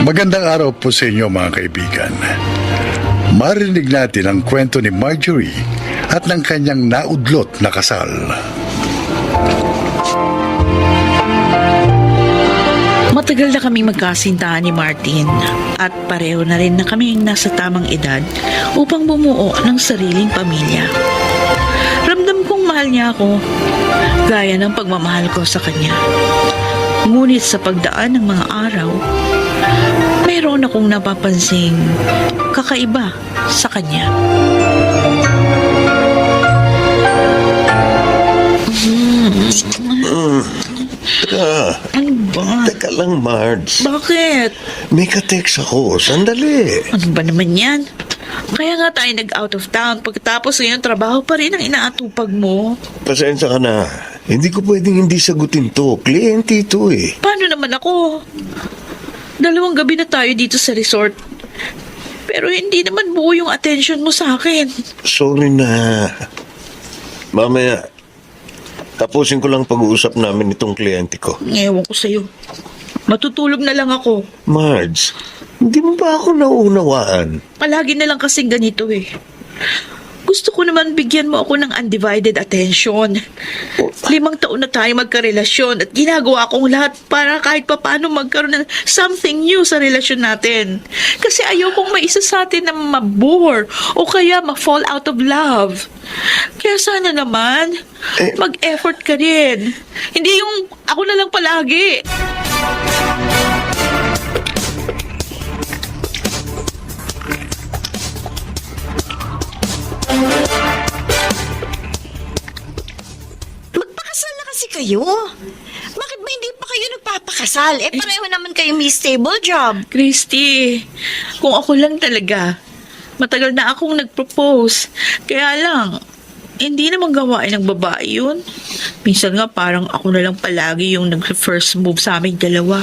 Magandang araw po sa inyo mga kaibigan. Marinig natin ang kwento ni Marjorie at ng kanyang naudlot na kasal. Matagal na kaming magkasintahan ni Martin at pareho na rin na kaming nasa tamang edad upang bumuo ng sariling pamilya. Ramdam kong mahal niya ako, gaya ng pagmamahal ko sa kanya. Ngunit sa pagdaan ng mga araw, mayroon akong napapansing kakaiba sa kanya. Ano ba? Teka lang, Marge. Bakit? May ka-text ako. Sandali. Ano ba naman yan? Kaya nga tayo nag-out of town. Pagkatapos ngayon, trabaho pa rin ang inaatupag mo. Pasensya ka na. Hindi ko pwedeng hindi sagutin to. Kliyente ito eh. Paano naman ako? 2 gabi na tayo dito sa resort. Pero hindi naman buo yung attention mo sa akin. Sorry na. Mamaya, tapusin ko lang pag-uusap namin itong kliyente ko. Ewan ko sa'yo. Matutulog na lang ako. Marge, hindi mo ba ako nauunawaan? Palagi na lang kasing ganito eh. Gusto ko naman bigyan mo ako ng undivided attention. 5 taon na tayo magkarelasyon at ginagawa kong lahat para kahit papaano magkaroon ng something new sa relasyon natin. Kasi ayaw kong may isa sa atin na mabore o kaya ma-fall out of love. Kaya sana naman, mag-effort ka rin. Hindi yung ako na lang palagi. Magpakasal na kasi kayo. Bakit ba hindi pa kayo nagpapakasal? Pareho naman kayo may stable job. Christy, kung ako lang talaga, matagal na akong nag-propose. Kaya lang, hindi naman gawain ng babae yun. Minsan nga parang ako na lang palagi yung nag-first move sa aming dalawa.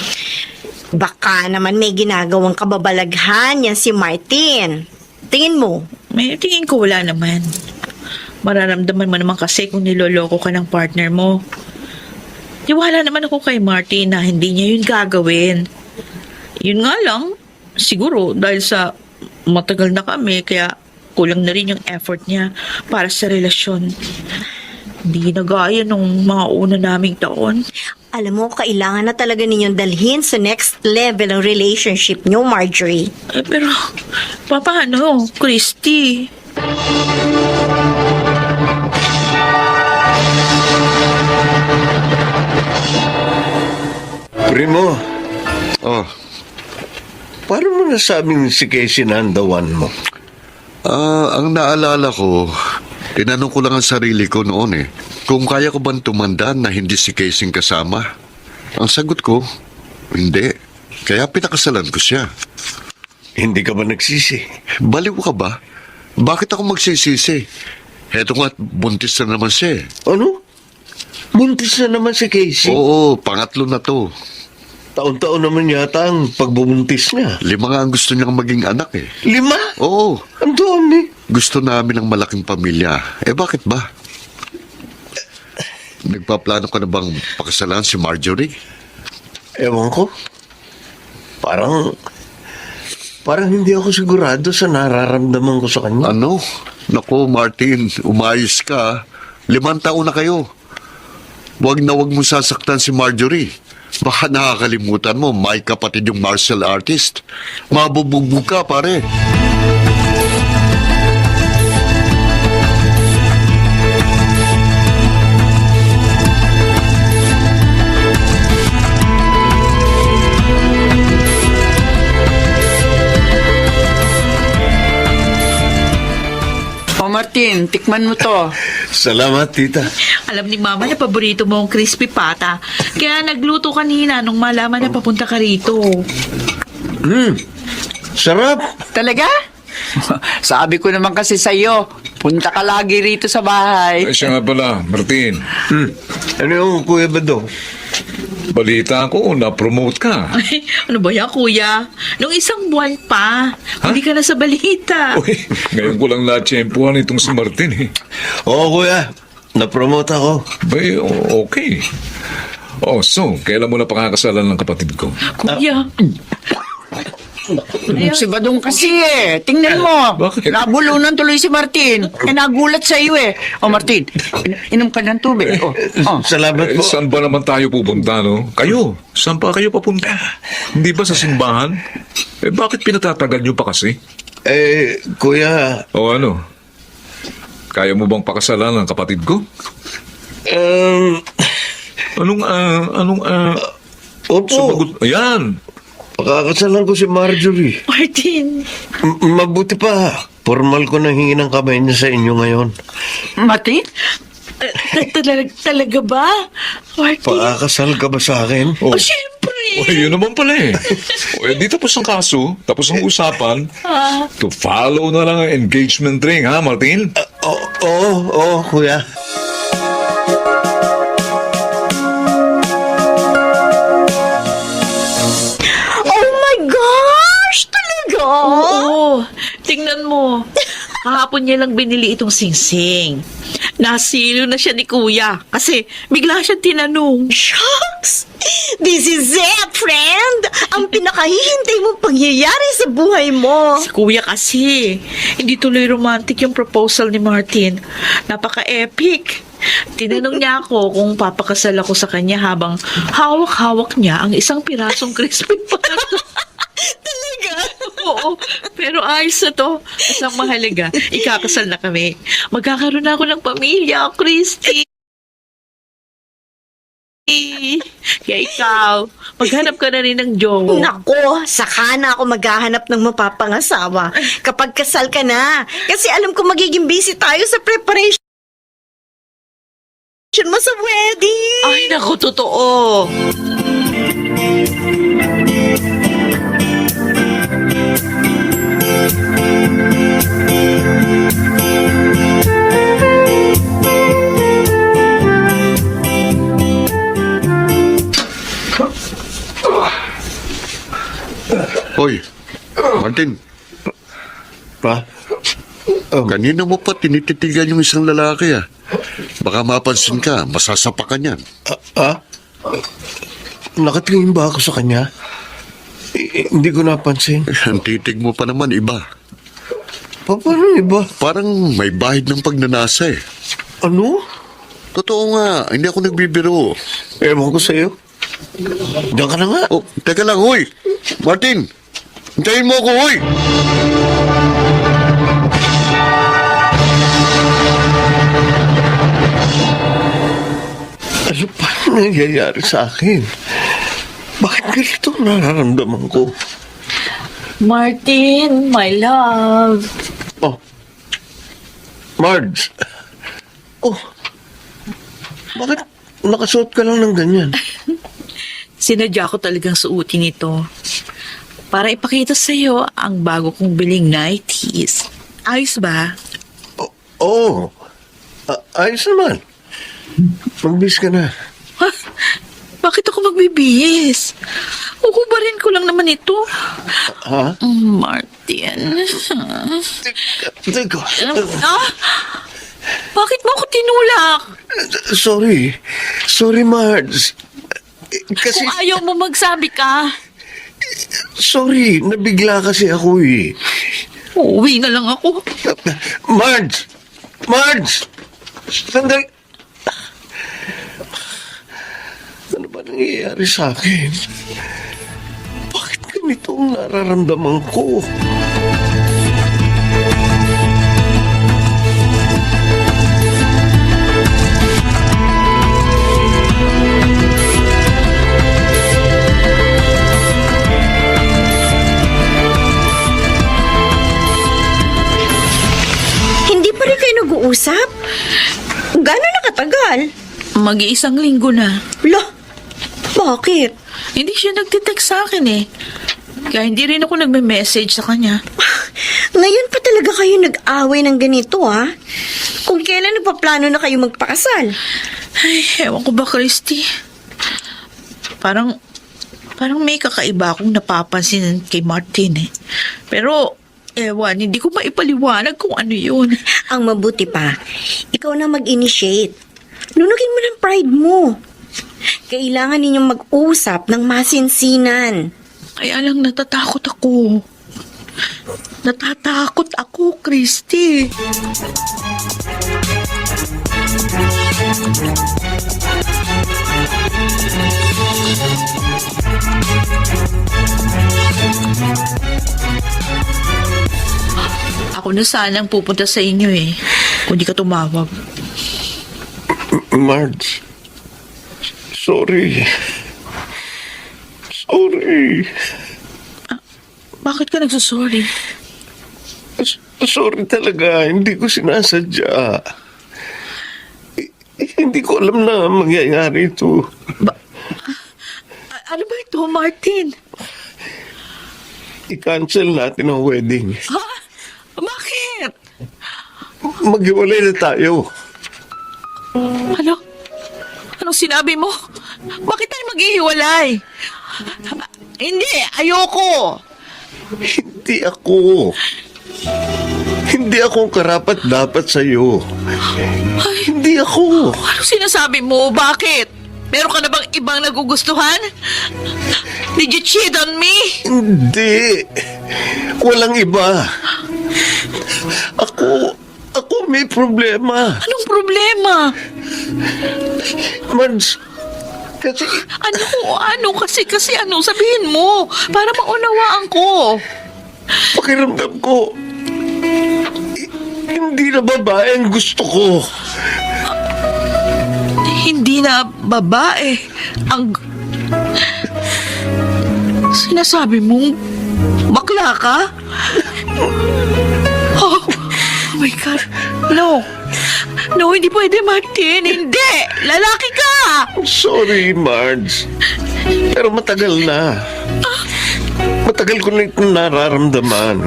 Baka naman may ginagawang kababalaghan yan si Martin. Tingin mo? May tingin ko wala naman. Mararamdaman mo naman kasi kung niloloko ka ng partner mo. Tiwala naman ako kay Martin na hindi niya yun gagawin. Yun nga lang, siguro dahil sa matagal na kami, kaya kulang na rin yung effort niya para sa relasyon. Hindi na gaya nung mga una naming taon. Alam mo, kailangan na talaga ninyong dalhin sa next level ng relationship nyo, Marjorie. Pero, paano, Christy? Primo, Oh, paano mo nasabing si Casey na ang the one mo? ang naalala ko, tinanong ko lang ang sarili ko noon kung kaya ko bang tumanda na hindi si Casey kasama. Ang sagot ko, hindi. Kaya pinakasalan ko siya. Hindi ka ba nagsisi? Baliw ka ba? Bakit ako magsisisi? Heto nga't buntis na naman siya Ano? Buntis na naman si Casey? Oo, pangatlo na to. Taon-taon naman yata ang pagbubuntis niya. 5 nga ang gusto niyang maging anak 5? Oo, Ang dami. gusto namin ng malaking pamilya. Bakit ba? Nagpaplano ka na bang pakasalan si Marjorie? Ewan ko. Parang hindi ako sigurado sa nararamdaman ko sa kanya. Ano? Naku, Martin, umayos ka. 5 taon na kayo. Huwag na huwag mo sasaktan si Marjorie. Baka nakakalimutan mo, may kapatid yung martial artist. Mabubugbog ka, pare. O Martin, tikman mo to. Salamat, tita. Alam ni Mama na paborito mo ang crispy pata. Kaya nagluto kanina nung malaman na papunta ka rito. Sarap. Talaga? Sabi ko naman kasi sa'yo, punta ka lagi rito sa bahay. Ay, siya nga pala, Martin. Ano yung Kuya Badong? Balita ko, na-promote ka. Ay, ano ba yan, kuya? Nung 1 buwan pa, hindi ka na sa balita. Uy, ngayon ko lang na-tsempuhan itong si Martin eh. Oo, Kuya. Na-promote ako. Bay, okay. Oh, so, kailan mo na pakakasalan ng kapatid ko? Kuya, Si Badong kasi eh. Tingnan mo. Bakit? Nabulunan tuloy si Martin. Eh, nagulat sa iyo eh. O Martin, inom ka ng tubig. Oh. Salamat Eh, po. saan ba naman tayo pupunta, no? Kayo, saan pa kayo papunta? Hindi ba sa simbahan? Eh, bakit pinatatagal nyo pa kasi? Kuya, O ano? Kaya mo bang pakasalan ng kapatid ko? opo, Sumagot. Ayan. pakakasalan ko si Marjorie. Martin. Mabuti pa, formal ko nang hingi ng kamay niya sa inyo ngayon. Martin? Talaga ba? Martin? Pakakasal ka ba sa akin? Oh, Siyempre. yun naman pala eh. Di tapos ang kaso, tapos ang usapan. To follow na lang ang engagement ring, ha, Martin? Oo, kuya. Oh my gosh! Talaga? Oo. Tingnan mo. Kahapon niya lang binili itong singsing. Nasilo na siya ni Kuya kasi bigla siya tinanong. Shucks! This is it, friend! Ang pinakahihintay mong pangyayari sa buhay mo. Si Kuya kasi, hindi tuloy romantic yung proposal ni Martin. Napaka-epic. Tinanong niya ako kung papakasal ako sa kanya habang hawak-hawak niya ang isang pirasong crispy pata. Talaga? Oo, pero ayos na to. Isang mahalaga, ikakasal na kami. Magkakaroon na ako ng pamilya, Christy. Kaya ikaw, maghanap ka na rin ng jowa. Nako, saka na ako maghahanap ng mapapangasawa kapag kasal ka na. Kasi alam ko magiging busy tayo sa preparation mo sa wedding. Ay, naku, totoo. Hoy, Martin, Pa? kanina mo pa tinititigan yung isang lalaki ah. Baka mapansin ka, masasapakan yan. Nakatingin ba ako sa kanya? Hindi ko napansin. Ang titig mo pa naman iba. Paano iba? Parang may bahid ng pagnanasa eh. Ano? Totoo nga, hindi ako nagbibiro. Ewan ko sa'yo. Diyan ka na nga. Oh, teka lang, hoy! Martin! Hintayin mo ako, hoy! Ano pa nangyayari sa akin? Bakit ganito nararamdaman ko? Martin, my love. Oh. Marge. Oh. Bakit nakasuot ka lang ng ganyan? Sinadya ko talagang suotin ito para ipakita sa iyo ang bago kong biling nighties. Ayos ba? Oo. Ayos naman. Magbis ka na. Ha? Bakit ako magbibihis? Ukubarin ko lang naman ito. Ha? Martin. Teka. Ah? Bakit mo ako tinulak? Sorry. Sorry, Marge. Kasi, Kung ayaw mo magsabi ka, sorry. Nabigla kasi ako eh. uuwi na lang ako. Marge! Marge! Sandali. Ano ba nangyayari sa akin? Bakit ganito ang nararamdaman ko? Hindi pa rin kayo nag-uusap? Gano'n nakatagal? Mag-iisang linggo na. Lo, bakit? Hindi siya nagtitext sa akin eh. Kaya hindi rin ako nagme-message sa kanya. Ngayon pa talaga kayo nag-away ng ganito, ha? Kung kailan nagpaplano na kayo magpakasal? Ay, ewan ko ba, Christy? Parang may kakaiba akong napapansin kay Martin eh. Pero, ewan, hindi ko maipaliwanag kung ano yun. Ang mabuti pa, ikaw na mag-initiate. Nunugin mo ng pride mo. Kailangan ninyong mag-usap ng masinsinan. Kaya lang natatakot ako. Natatakot ako, Christy. Ako na sanang pupunta sa inyo eh. Kung di ka tumawag. Marge, sorry. Sorry. Bakit ka nagsasorry? Sorry talaga, hindi ko sinasadya. Hindi ko alam na mangyayari ito. Ano ba ito, Martin? I-cancel natin ang wedding. Ha? Bakit? Maghiwalay na tayo. Ano? Anong sinabi mo? Bakit tayo maghihiwalay? Hindi, ayoko. Hindi ako ang karapat dapat sa'yo. Hindi ako. Anong sinasabi mo? Bakit? Meron ka na bang ibang nagugustuhan? Did you cheat on me? Hindi. Walang iba. Ako may problema. Anong problema? Marge, kasi Ano? Kasi ano? Sabihin mo. Para maunawaan ko. pakiramdam ko, hindi na babae ang gusto ko. Hindi na babae. Ang... Sinasabi mong bakla ka? Oh my God. No. No, hindi pwede, Martin. Hindi. Lalaki ka. Sorry, Marge. Pero matagal na. Matagal ko na itong nararamdaman.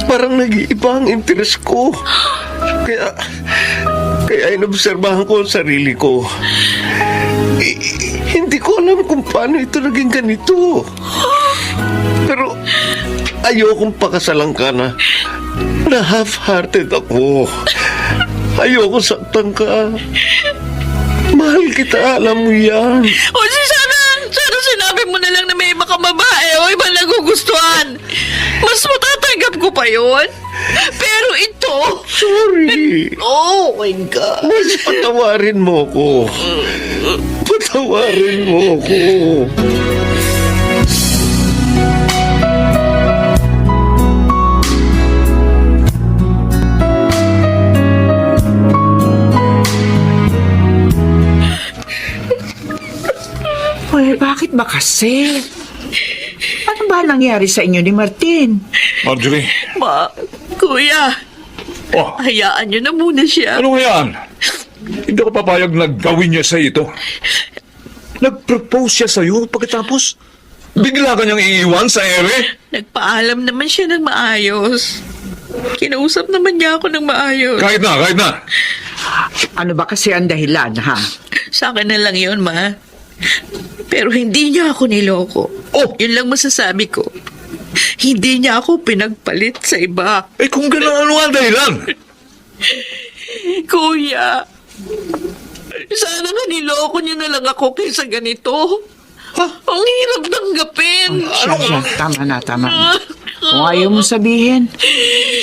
Parang nag-iiba ang interes ko. Kaya inobserbahan ko ang sarili ko. Hindi ko alam kung paano ito naging ganito. Pero ayokong pakasalan ka na half-hearted ako. Ayoko saktan ka. Mahal kita, alam mo yan. O sana sinabi mo na lang na may iba kang babae o iba nagugustuhan. Mas matatanggap ko pa yun. Pero ito... Sorry. Oh my God. Mas patawarin mo ko. Patawarin mo ko. Uy, bakit ba kasi? Ano ba nangyari sa inyo ni Martin? Marjorie, Kuya, oh, hayaan niyo na muna siya. ano yan? Hindi ako papayag na gawin niya sa ito. Nag-propose siya sa'yo pagkatapos bigla ka niyang iiwan sa ere? Nagpaalam naman siya ng maayos. Kinausap naman niya ako ng maayos. Kahit na. Ano ba kasi ang dahilan, ha? Sa akin na lang yun, Ma. Pero hindi niya ako niloko. Oh! Yun lang masasabi ko. Hindi niya ako pinagpalit sa iba. Eh kung gano'n, ano ang dahilan? Kuya, sana nga niloko niyo na lang ako kaysa ganito. Ang hirap tanggapin. Siya, tama na. Kung ayaw mo sabihin,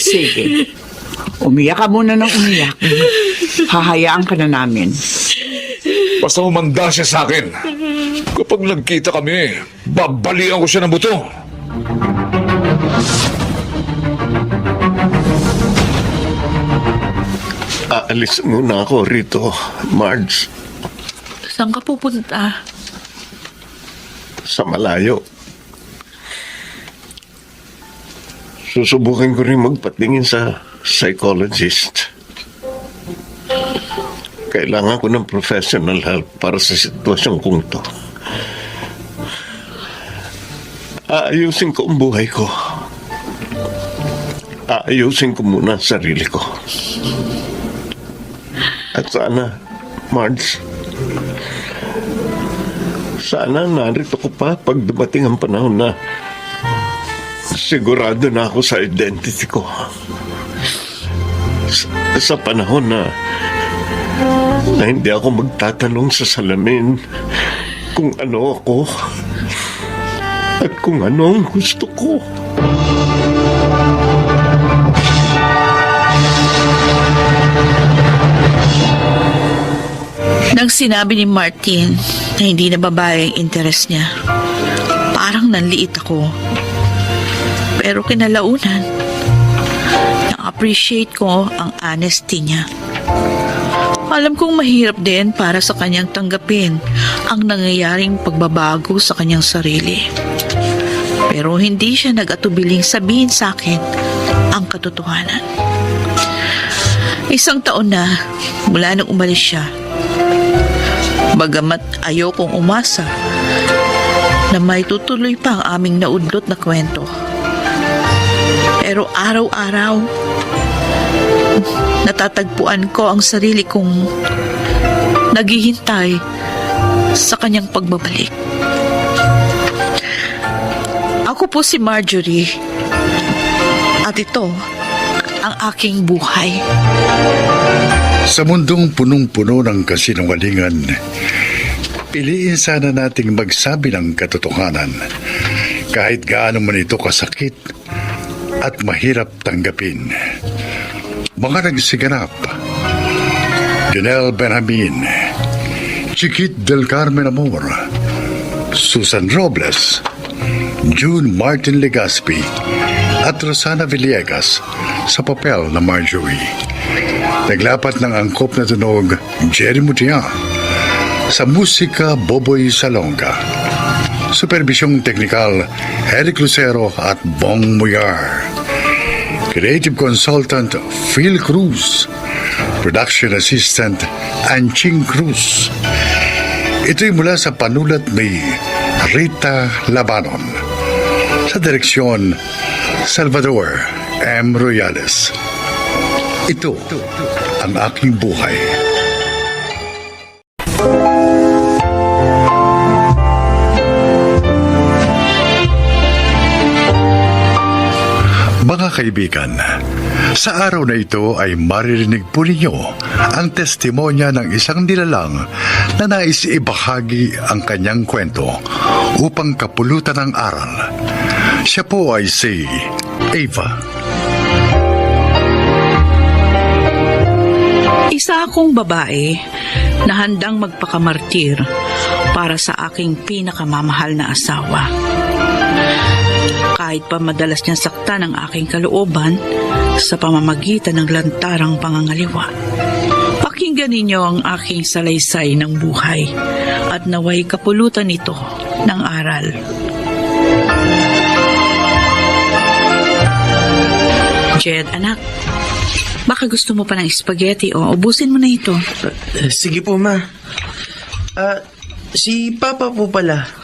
sige. Umiyak ka muna ng umiyak. Hahayaan ka na namin. Basta humanda siya sa akin. Kapag nagkita kami, babalian ko siya ng buto. Aalis muna ako rito, Marge. Saan ka pupunta? Sa malayo. Susubukan ko rin magpatingin sa psychologist. Kailangan ko ng professional help para sa sitwasyon kong to. Aayusin ko ang buhay ko. Aayusin ko muna ang sarili ko. At sana, Marge, sana narito ko pa pag dumating ang panahon na sigurado na ako sa identity ko. sa panahon na hindi ako magtatanong sa salamin kung ano ako at kung ano ang gusto ko. Nang sinabi ni Martin na hindi na babae ang interest niya, parang nanliit ako. Pero kinalaunan, na-appreciate ko ang honesty niya. Alam kong mahirap din para sa kanyang tanggapin ang nangyayaring pagbabago sa kanyang sarili. Pero hindi siya nag-atubiling sabihin sa akin ang katotohanan. 1 taon na mula nang umalis siya. Bagamat ayokong umasa na may tutuloy pa ang aming naudlot na kwento. Pero araw-araw, natatagpuan ko ang sarili kong naghihintay sa kanyang pagbabalik. Ako po si Marjorie at ito ang aking buhay. Sa mundong punong-puno ng kasinungalingan, piliin sana nating magsabi ng katotohanan kahit gaano man ito kasakit at mahirap tanggapin. Mga nagsiganap: Janelle Benjamin, Chiquit del Carmen Amor, Susan Robles, June Martin Legaspi at Rosana Villegas sa papel na Marjorie. Naglapat ng angkop na tunog Jerry Mutia, sa musika Boboy Salonga. Supervisyong teknikal Eric Lucero at Bong Muyar. Creative Consultant Phil Cruz. Production Assistant Anching Cruz. Ito'y mula sa panulat ni Rita Labanon. Sa direksyon Salvador M. Royales. Ito ang aking buhay. Mga kaibigan, sa araw na ito ay maririnig po ninyo ang testimonya ng isang nilalang na nais ibahagi ang kanyang kwento upang kapulutan ng aral. Siya po ay si Ava. Isa akong babae na handang magpakamartir para sa aking pinakamamahal na asawa. Kahit pa madalas niyang saktan ang aking kalooban sa pamamagitan ng lantarang pangangaliwa. Pakinggan ninyo ang aking salaysay ng buhay at naway kapulutan nito ng aral. Jed, anak, baka gusto mo pa ng spaghetti o ubusin mo na ito. Sige po, ma. Si Papa po pala.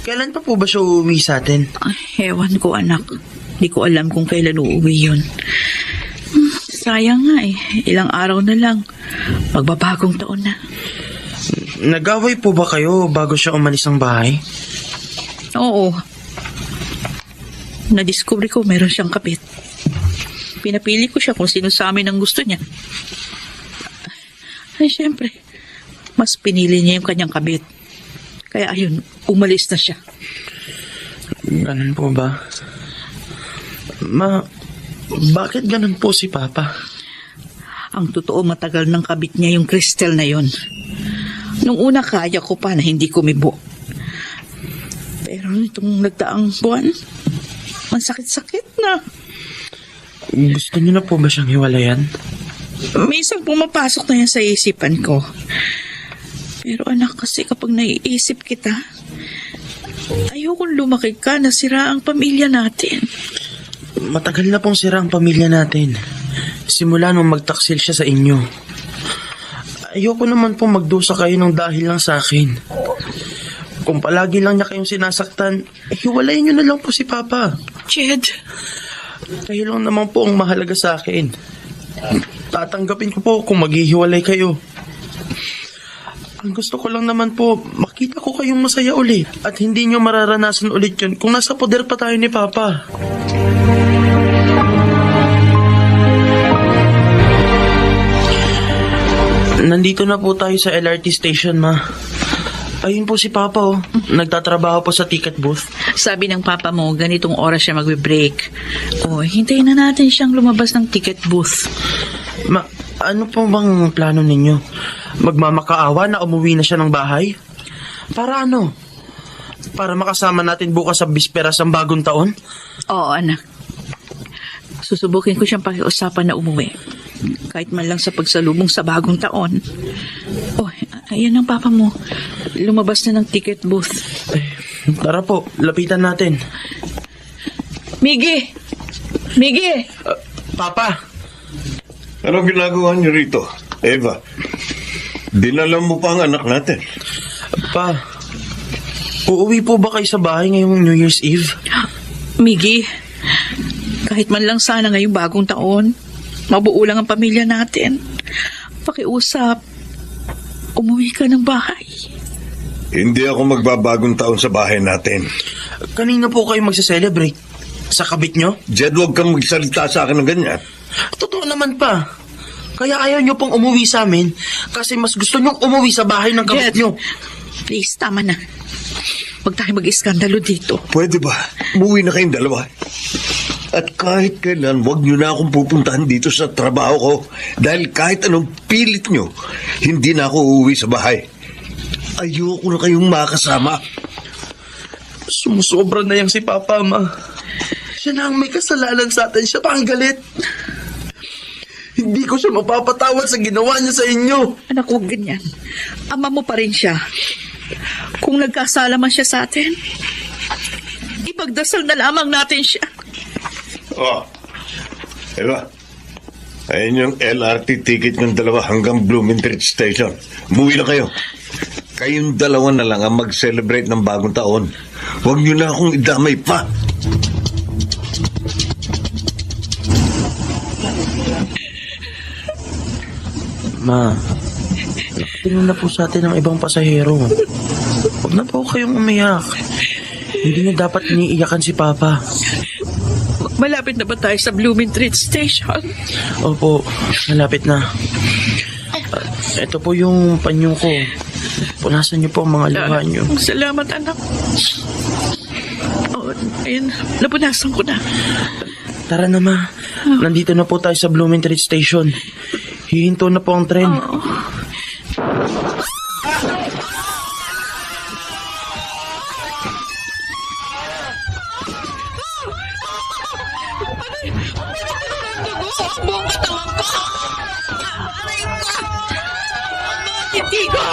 Kailan pa po ba siya uuwi sa atin? Ay, ewan ko, anak. Di ko alam kung kailan uuwi yun. Sayang nga eh. Ilang araw na lang. Magbabagong taon na. Nag-away po ba kayo bago siya umalis ng bahay? Oo. Nadiscover ko meron siyang kapit. Pinapili ko siya kung sino sa amin ang gusto niya. Ay, syempre. Mas pinili niya yung kanyang kabit. Kaya ayun, umalis na siya. Ganun po ba? Ma, bakit ganun po si Papa? Ang totoo, matagal ng kabit niya yung crystal na yun. Nung una, kaya ko pa na hindi kumibo. Pero nitong nagdaang buwan, ang sakit-sakit na. Gusto niyo na po ba siyang hiwalayan? Minsan pumapasok na yan sa isipan ko. Pero anak, kasi kapag naiisip kita, ayokong lumaki ka na sira ang pamilya natin. Matagal na pong sira ang pamilya natin. Simula nung magtaksil siya sa inyo. Ayoko naman pong magdusa kayo ng dahil lang sa akin. Kung palagi lang niya kayong sinasaktan, hiwalayin niyo na lang po si Papa. Jed. Kayo lang naman po ang mahalaga sa akin. Tatanggapin ko po kung maghihiwalay kayo. Ang gusto ko lang naman po, makita ko kayong masaya ulit. At hindi nyo mararanasan ulit yun kung nasa poder pa tayo ni Papa. Nandito na po tayo sa LRT station, ma. Ayun po si Papa, oh. Nagtatrabaho po sa ticket booth. Sabi ng papa mo, ganitong oras siya magbe-break. O, hintayin na natin siyang lumabas ng ticket booth. Ma, ano po bang plano ninyo? Magmamakaawa na umuwi na siya ng bahay? Para ano? Para makasama natin bukas sa bisperas ng bagong taon? Oo, anak. Susubukin ko siyang pakiusapan na umuwi. Kahit man lang sa pagsalubong sa bagong taon. Oh, ayan ang papa mo. Lumabas na ng ticket booth. Tara po, lapitan natin. Miggy! Miggy! Papa! Anong ginagawa niyo rito, Eva? Dinala mo pa ang anak natin. Pa, uuwi po ba kayo sa bahay ngayong New Year's Eve? Miggy, kahit man lang sana ngayong bagong taon, mabuo lang ang pamilya natin. Pakiusap, umuwi ka ng bahay. Hindi ako magbabagong taon sa bahay natin. Kanina po kayo magsa-celebrate? Sa kabit nyo? Jed, huwag kang magsalita sa akin ng ganyan. Totoo naman pa. Kaya ayaw nyo pong umuwi sa amin kasi mas gusto nyong umuwi sa bahay ng kabit Jed, nyo. please, tama na. Huwag tayo mag-iskandalo dito. Pwede ba? Umuwi na kayong dalawa. At kahit kailan, huwag nyo na akong pupuntahan dito sa trabaho ko. Dahil kahit anong pilit nyo, hindi na ako uuwi sa bahay. Ayoko na kayong makasama. Sumusobra na yang si Papa, Ma. Siya na ang may kasalanan sa atin. Siya pa ang galit. Hindi ko siya mapapatawad sa ginawa niya sa inyo. Anak, huwag ganyan. Ama mo pa rin siya. Kung nagkasala man siya sa atin, ipagdasal na lamang natin siya. Oh, Eva, ayun yung LRT ticket ng dalawa hanggang Blumentritt Station. Umuwi na kayo. Kayong dalawa na lang ang mag-celebrate ng bagong taon. Huwag nyo na akong idamay pa. Ma, tingnan na po sa atin ang ibang pasahero. Huwag na po kayong umiyak. Hindi na dapat iniiyakan si Papa. Malapit na ba tayo sa Blumentritt Station? Opo, malapit na. Ito po yung panyo ko. Punasan niyo po ang mga luha niyo. Salamat, anak. Oh, ayun, napunasan ko na. Tara na, Ma. Nandito na po tayo sa Blumentritt Station. Hihinto na po ang tren. Buong katawan ko! Hindi ko!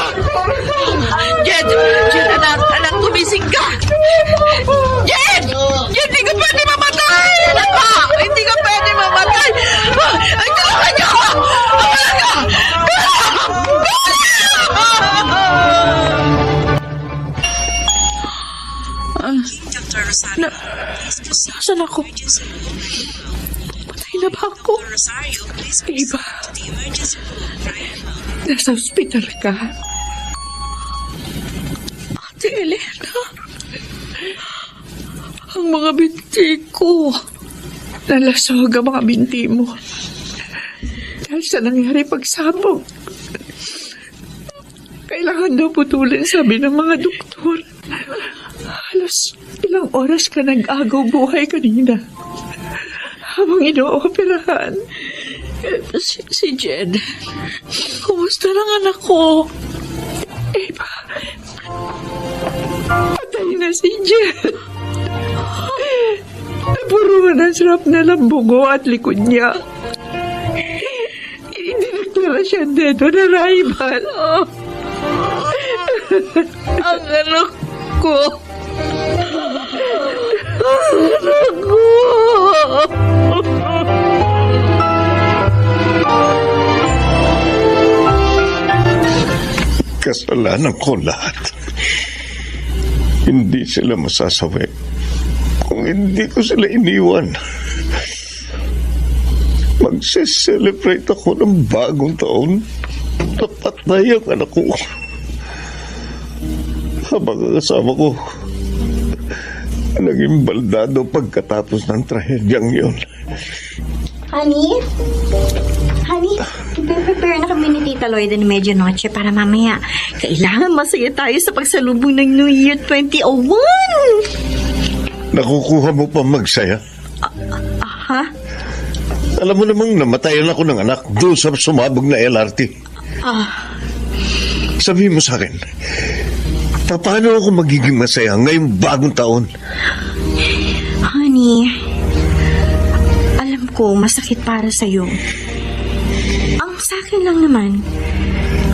Jed! Jed, anak, gumising ka! Jed! Jed, hindi ka pwede mamatay! Anak ko! Hindi ka pwede mamatay! Ay, tulungan niyo ako! Nasaan ako? Patay na ba ako? Iba. Nasa hospital ka? Ate Elena. Ang mga binti ko. Nalasog ang mga binti mo. Dahil sa nangyari pagsabog. Kailangan daw putulin, sabi ng mga doktor. Halos ilang oras ka nag-agaw buhay kanina. Habang ino-operahan. Si Jed. Kumusta lang anak ko? Eva. Patay na si Jed. Napuruan ang sarap na lambugo at likod niya. Dinagdala siya dito na rival. Ang anak ko. Anak ko. Kasalanan ko lahat. Hindi sila masasawi kung hindi ko sila iniwan. Magse-celebrate ako ng bagong taon. Napatay ang anak ko. Habang ang kasama ko, naging baldado pagkatapos ng trahedyang yun. Honey? Honey, Nagpe-prepare na kami ni Tita Lloyd ni Medianoche para mamaya. Kailangan masaya tayo sa pagsalubong ng New Year 2001! Nakukuha mo pa magsaya? Ha? Alam mo namang namatayan ako ng anak doon sa sumabog na LRT. Sabihin mo sa akin, paano ako magiging masaya ngayong bagong taon? Honey, alam ko masakit para sa'yo. Ang sa akin lang naman,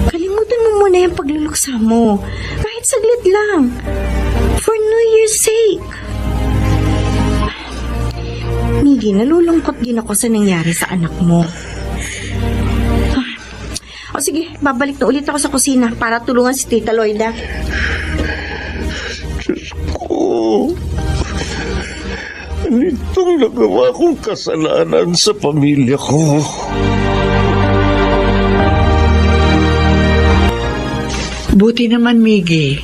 kalimutan mo muna yung pagluluksa mo. Kahit saglit lang. For New Year's sake. Miggy, nalulungkot din ako sa nangyari sa anak mo. O sige, babalik na ulit ako sa kusina para tulungan si Tita Lloyda. Oh, anitong nagawa kong kasalanan sa pamilya ko. Buti naman, Miggy.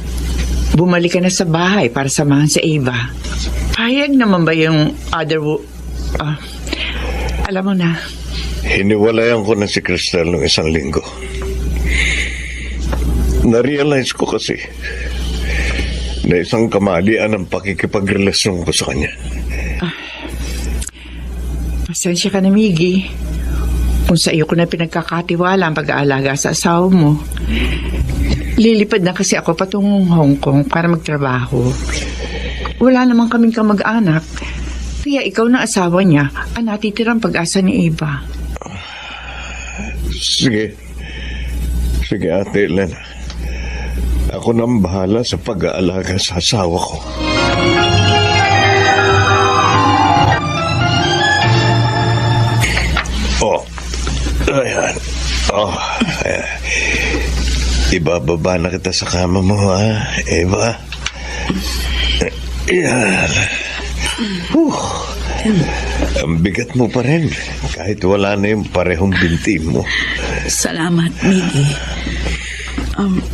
Bumalik ka na sa bahay para samahan si Ava. Payag naman ba yung alam mo na. Hiniwalayan ko na si Cristel noong 1 linggo. Na-realize ko kasi na isang kamalian ang pakikipagrelasyon ko sa kanya. Pasensya ka na, Miggy. Kung sa iyo ko na pinagkakatiwala ang pag-aalaga sa asawa mo. Lilipad na kasi ako patungong Hong Kong para magtrabaho. Wala naman kaming kamag-anak. Kaya ikaw na asawa niya ang natitirang pag-asa ni Eva. Sige. Sige, Ate Elena. Ako nang bahala sa pag-aalaga sa asawa ko. Oh. Ayan. Oh. Ayan. Ibababa na kita sa kama mo, ha, Eva? Ayan. Ang bigat mo pa rin. Kahit wala na yung parehong binti mo. Salamat, Miggy.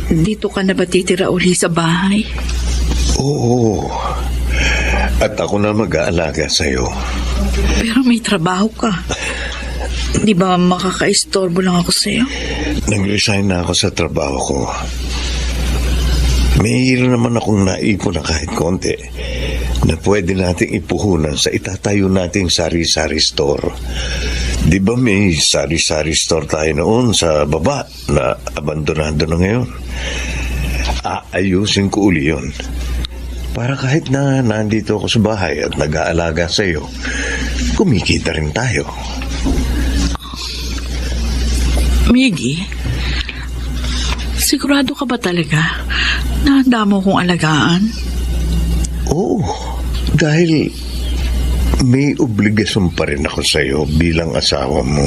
Dito ka na ba titira uli sa bahay? Oo. At ako na mag-aalaga sa'yo. Pero may trabaho ka. Di ba makaka-istorbo lang ako sa'yo? Nag-resign na ako sa trabaho ko. May hiro naman akong naipon na kahit konti na pwede nating ipuhunan sa itatayo nating sari-sari store. Di ba may sari-sari store tayo noon sa baba na abandonado na ngayon? Aayusin ko uli yun. Para kahit na nandito ako sa bahay at nag-aalaga sa iyo, kumikita rin tayo. Miggy, sigurado ka ba talaga na handa mo kong alagaan? Oo, dahil may obligasyon pa rin ako sa iyo bilang asawa mo.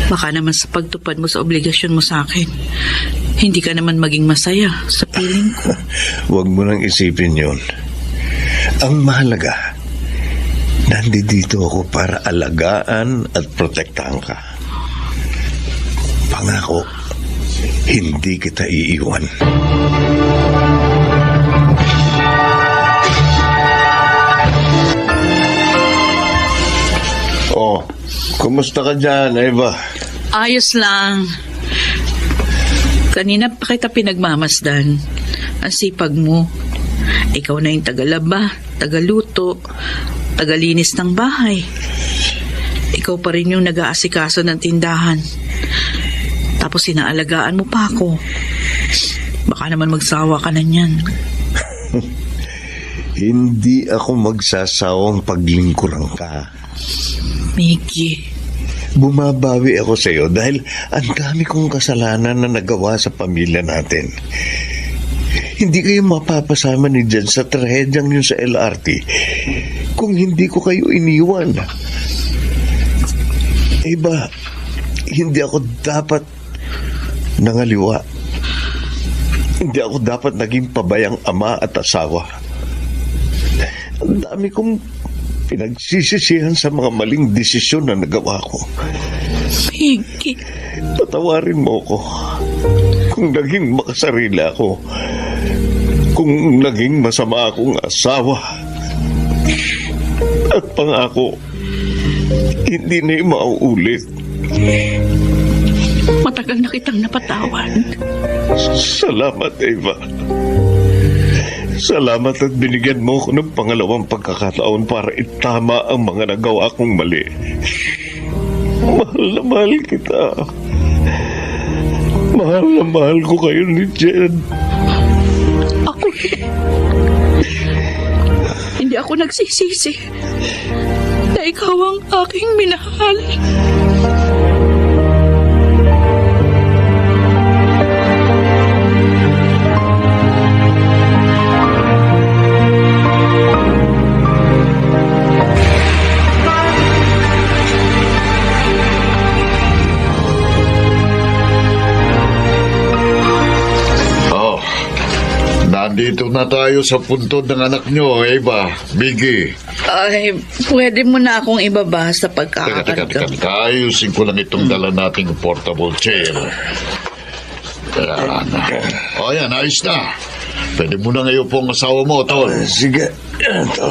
Baka naman sa pagtupad mo sa obligasyon mo sa akin, hindi ka naman maging masaya sa piling ko. Huwag mo nang isipin yun. Ang mahalaga, nandito ako para alagaan at protektahan ka. Pangako, hindi kita iiwan. Oh, kumusta ka dyan, Eva? Ayos lang. Kanina pa kita pinagmamasdan. Ang sipag mo. Ikaw na yung tagalaba, tagaluto, tagalinis ng bahay. Ikaw pa rin yung nag-aasikaso ng tindahan. Tapos inaalagaan mo pa ako. Baka naman magsawa ka na niyan. Hindi ako magsasawang paglingkuran ka. Miggy. Bumabawi ako sa iyo dahil ang dami kong kasalanan na nagawa sa pamilya natin. Hindi kayo mapapasama ni Jen sa trahedyang yun sa LRT kung hindi ko kayo iniwan. Iba, hindi ako dapat nangaliwa. Hindi ako dapat naging pabayang ama at asawa. Ang dami kong pinagsisisihan sa mga maling desisyon na nagawa ko. Miggy. Patawarin mo ko kung naging makasarili ako, kung naging masama akong asawa. At pangako, hindi na yung mauulit. Matagal na kitang napatawad. Salamat, Eva. Salamat at binigyan mo ko ng pangalawang pagkakataon para itama ang mga nagawa kong mali. Mahal na mahal kita. Mahal na mahal ko kayo ni Jed. Ako hindi ako nagsisisi na ikaw ang aking minahal. Oh, nandito na tayo sa puntod ng anak nyo, Eva, Biggie. Ay, pwede mo na akong ibaba sa Teka. pagkakakanto. Ayusin ko lang itong dala nating portable chair. Ayan. O yan, ayos na. Pwede mo na ngayon pong asawa mo, Tol. Sige. Ito.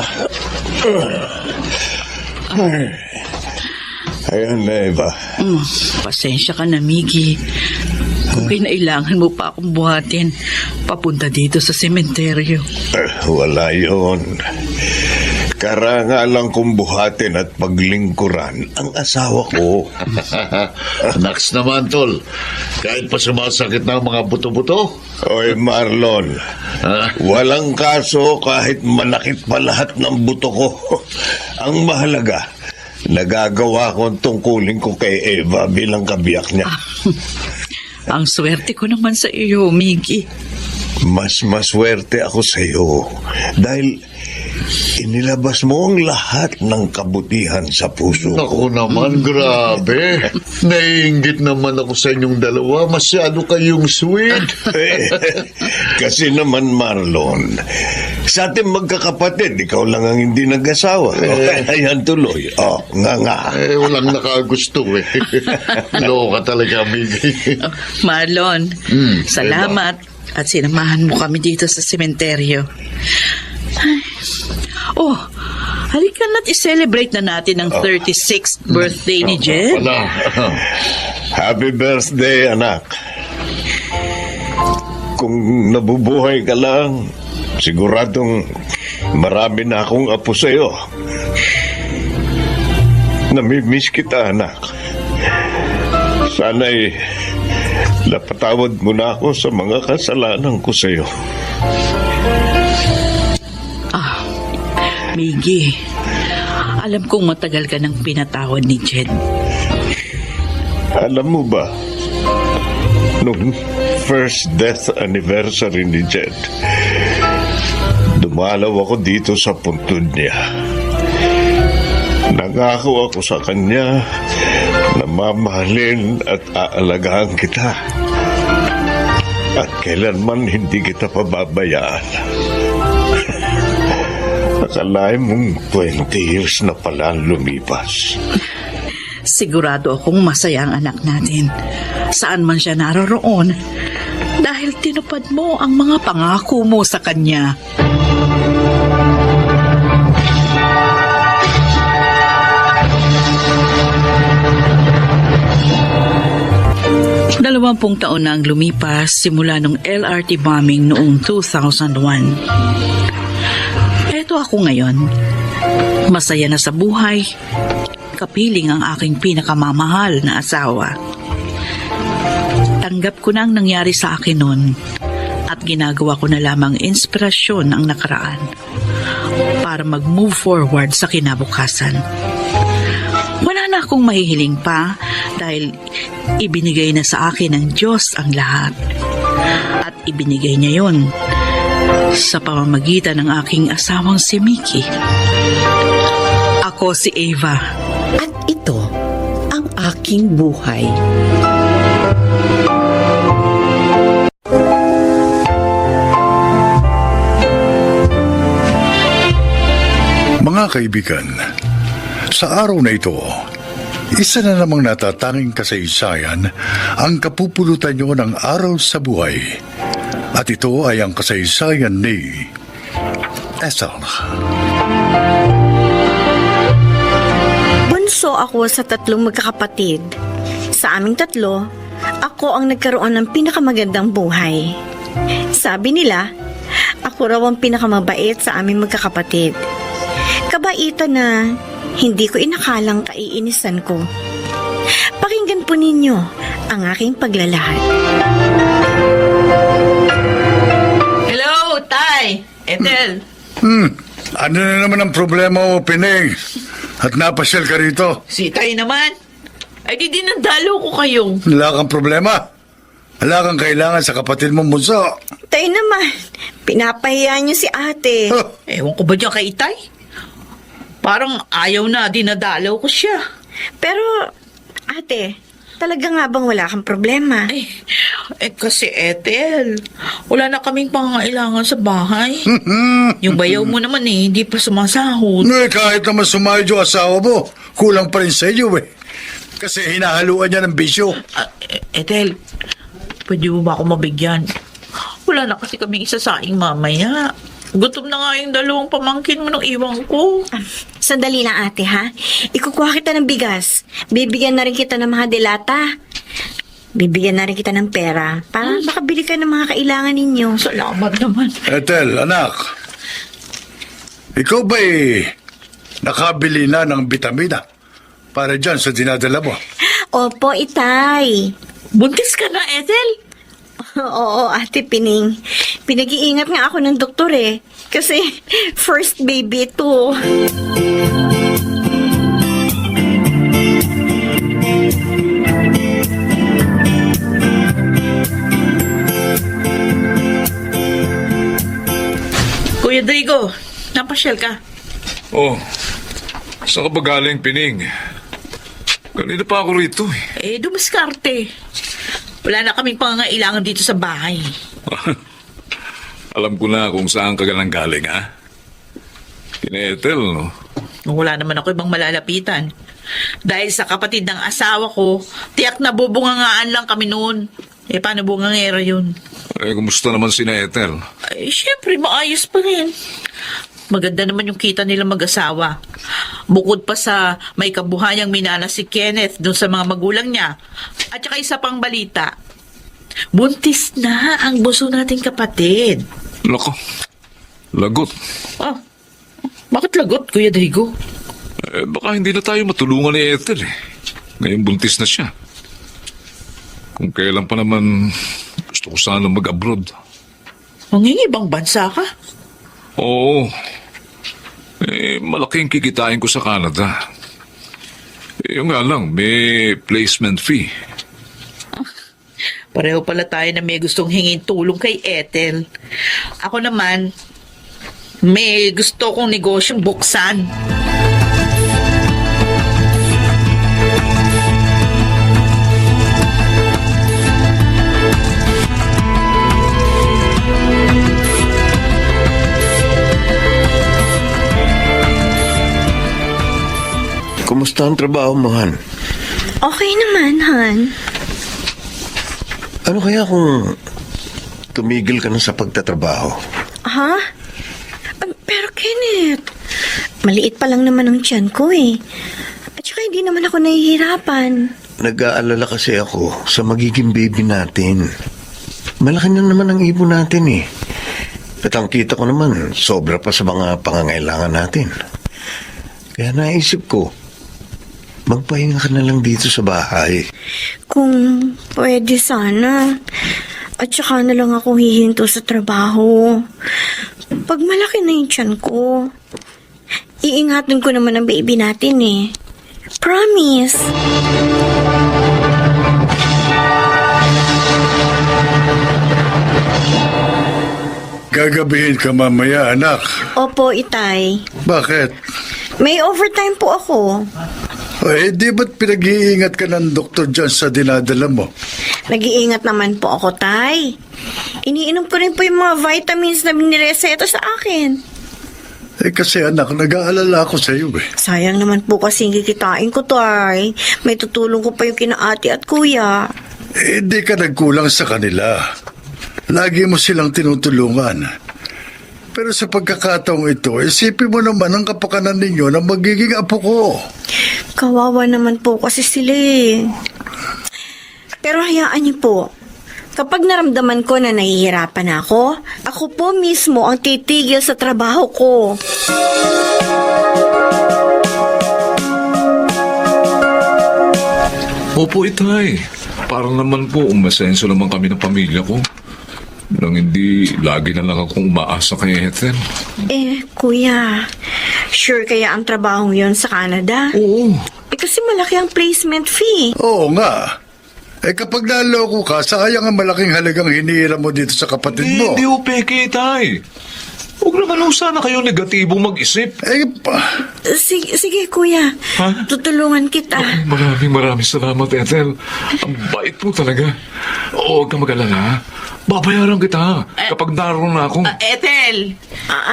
Ayan na, Eva. Pasensya ka na, Miggy. Kung kinailangan mo pa akong buhatin, papunta dito sa sementeryo. Wala yon. Karangalan kong buhatin at paglingkuran ang asawa ko. Naks naman, Tol. Kahit pa sumasakit na ang mga buto-buto. Oy, Marlon. Ha? Walang kaso kahit manakit pa lahat ng buto ko. Ang mahalaga, nagagawa ko ang tungkulin ko kay Eva bilang kabiyak niya. Ang swerte ko naman sa iyo, Miggy. Mas maswerte ako sa iyo dahil inilabas mo ang lahat ng kabutihan sa puso ko. Naku naman, grabe. Naiinggit naman ako sa inyong dalawa. Masyado kayong sweet. Kasi naman, Marlon, sa ating magkakapatid, ikaw lang ang hindi nag-asawa. Ayan tuloy. Oh, nga. Walang nakagusto eh. Loka talaga, Miggy. Oh, Marlon, salamat at sinamahan mo kami dito sa sementeryo. Ay. Oh, halika na't i-celebrate na natin ang 36th birthday ni Jed. Wala. Happy birthday, anak. Kung nabubuhay ka lang, siguradong marami na akong apo sa'yo. Namimiss kita, anak. Sana'y napatawad mo na ako sa mga kasalanan ko sa'yo. Miggy, alam kong matagal ka nang pinatawad ni Jed. Alam mo ba, nung first death anniversary ni Jed, dumalaw ako dito sa puntod niya. Nangako ako sa kanya na mamahalin at aalagaan kita. At kailanman hindi kita pababayaan. Akalain mong 20 years na pala ang lumipas. Sigurado akong masaya ang anak natin. Saan man siya naroroon. Dahil tinupad mo ang mga pangako mo sa kanya. Dalawampung taon na ang lumipas simula nung LRT bombing noong 2001. Eto ako ngayon. Masaya na sa buhay. Kapiling ang aking pinakamamahal na asawa. Tanggap ko na ang nangyari sa akin noon at ginagawa ko na lamang inspirasyon ang nakaraan para mag-move forward sa kinabukasan. Wala na akong mahihiling pa dahil ibinigay na sa akin ng Diyos ang lahat. At ibinigay niya yon sa pamamagitan ng aking asawang si Mickey. Ako si Eva. At ito ang aking buhay. Mga kaibigan, sa araw na ito, isa na namang natatanging kasaysayan ang kapupulutan nyo ng araw sa buhay. At ito ay ang kasaysayan ni Ethel. Bunso ako sa 3 magkakapatid. Sa aming 3, ako ang nagkaroon ng pinakamagandang buhay. Sabi nila, ako raw ang pinakamabait sa aming magkakapatid. Kabaitan na hindi ko inakalang kaiinisan ko. Pakinggan po ninyo ang aking paglalahad. Hello, Tay! Ethel! Ano na naman ang problema mo, Pining? At napasyal ka rito. Si Tay naman. Ay di dinadalo ko kayo. Wala kang problema. Wala kang kailangan sa kapatid mong bunso. Tayo naman, pinapahiya niyo si ate. Huh. Ewan ko ba dyan kay Tay? Parang ayaw na dinadalaw ko siya. Pero, ate, talaga nga bang wala kang problema? Kasi Ethel, wala na kaming pangangailangan sa bahay. Yung bayaw mo naman hindi pa sumasahod. Kahit naman sumayod yung asawa mo, kulang pa rin sa iyo eh. Kasi hinahaluan niya ng bisyo. Ethel, pwede mo ba ako mabigyan? Wala na kasi kaming isasaing mamaya. Gutom na nga yung dalawang pamangkin mo nung iwan ko. Sandali lang ate ha. Ikukuha kita ng bigas. Bibigyan na rin kita ng mga delata. Bibigyan na rin kita ng pera para makabili ka ng mga kailangan ninyo. Salamat naman. Ethel, anak. Ikaw ba'y nakabili na ng bitamina para dyan sa dinadala mo? Opo, itay. Buntis ka na, Ethel? Oo, ate Pining. Pinag-iingat nga ako ng doktor eh. Kasi first baby ito. Kuya Drigo, napasyal ka. Oh, saan ka ba galing, Pining? Kanina pa ako rito eh. Dumaskarte. Wala na kaming pangangailangan dito sa bahay. Alam ko na kung saan ka galang galing, ha? Kina Ethel, no? Wala naman ako ibang malalapitan. Dahil sa kapatid ng asawa ko, tiyak na bubungangaan lang kami noon. Paano bungangera yun? Kumusta naman si Ethel? Siyempre, maayos pa rin. Maganda naman yung kita nila mag-asawa. Bukod pa sa may kabuhayang minana si Kenneth dun sa mga magulang niya. At saka isa pang balita. Buntis na ang buso nating kapatid. Lako, lagot. Bakit lagot, Kuya Drigo? Baka hindi na tayo matulungan ni Ethel eh. Ngayon buntis na siya. Kung kailan pa naman gusto ko sana mag-abroad. Mangingibang bansa ka? Oo. Malaking kikitain ko sa Canada. Yung nga lang, may placement fee. Pareho pala tayo na may gustong hingin tulong kay Ethel. Ako naman, may gusto kong negosyong buksan. Kumusta ang trabaho mo, Han? Okay naman, Han. Ano kaya kung tumigil ka na sa pagtatrabaho? Ha? Pero Kenneth, maliit pa lang naman ang tiyan ko eh. At saka hindi naman ako nahihirapan. Nag-aalala kasi ako sa magiging baby natin. Malaki na naman ang ibon natin eh. At ang kita ko naman, sobra pa sa mga pangangailangan natin. Kaya naisip ko, magpahinga ka na lang dito sa bahay. Kung pwede sana. At saka na lang ako hihinto sa trabaho. Pag malaki na yung tiyan ko, iingatan ko naman ang baby natin eh. Promise. Gagabihin ka mamaya, anak. Opo, itay. Bakit? May overtime po ako. Di ba't pinag-iingat ka ng doktor dyan sa dinadala mo? Nag-iingat naman po ako, tay. Iniinom ko rin po yung mga vitamins na binireseta sa akin. Kasi anak, nag-aalala ako sa iyo eh. Sayang naman po kasi kikitain ko, tay. May tutulong ko pa yung kina ate at kuya. Di ka nagkulang sa kanila. Lagi mo silang tinutulungan. Pero sa pagkakataong ito, isipin mo naman ang kapakanan ninyo na magiging apo ko. Kawawa naman po kasi sila eh. Pero hayaan niyo po, kapag naramdaman ko na nahihirapan ako po mismo ang titigil sa trabaho ko. Opo, itay. Parang naman po, umasenso naman kami ng pamilya ko. Nang hindi, lagi na lang akong umaasa kay Ethel. Kuya, sure kaya ang trabahong yon sa Canada? Oo. Kasi malaki ang placement fee. Oo nga. Kapag naloko ka, sayang ang malaking halagang hinihiram mo dito sa kapatid mo. Hindi ho peke, itay. Huwag naman ho sana kayo negatibong mag-isip. Sige, kuya. Ha? Tutulungan kita. Maraming salamat, Ethel. Ang bait mo talaga. Huwag ka mag-alala. Babayaran kita kapag naroon na ako. Ethel,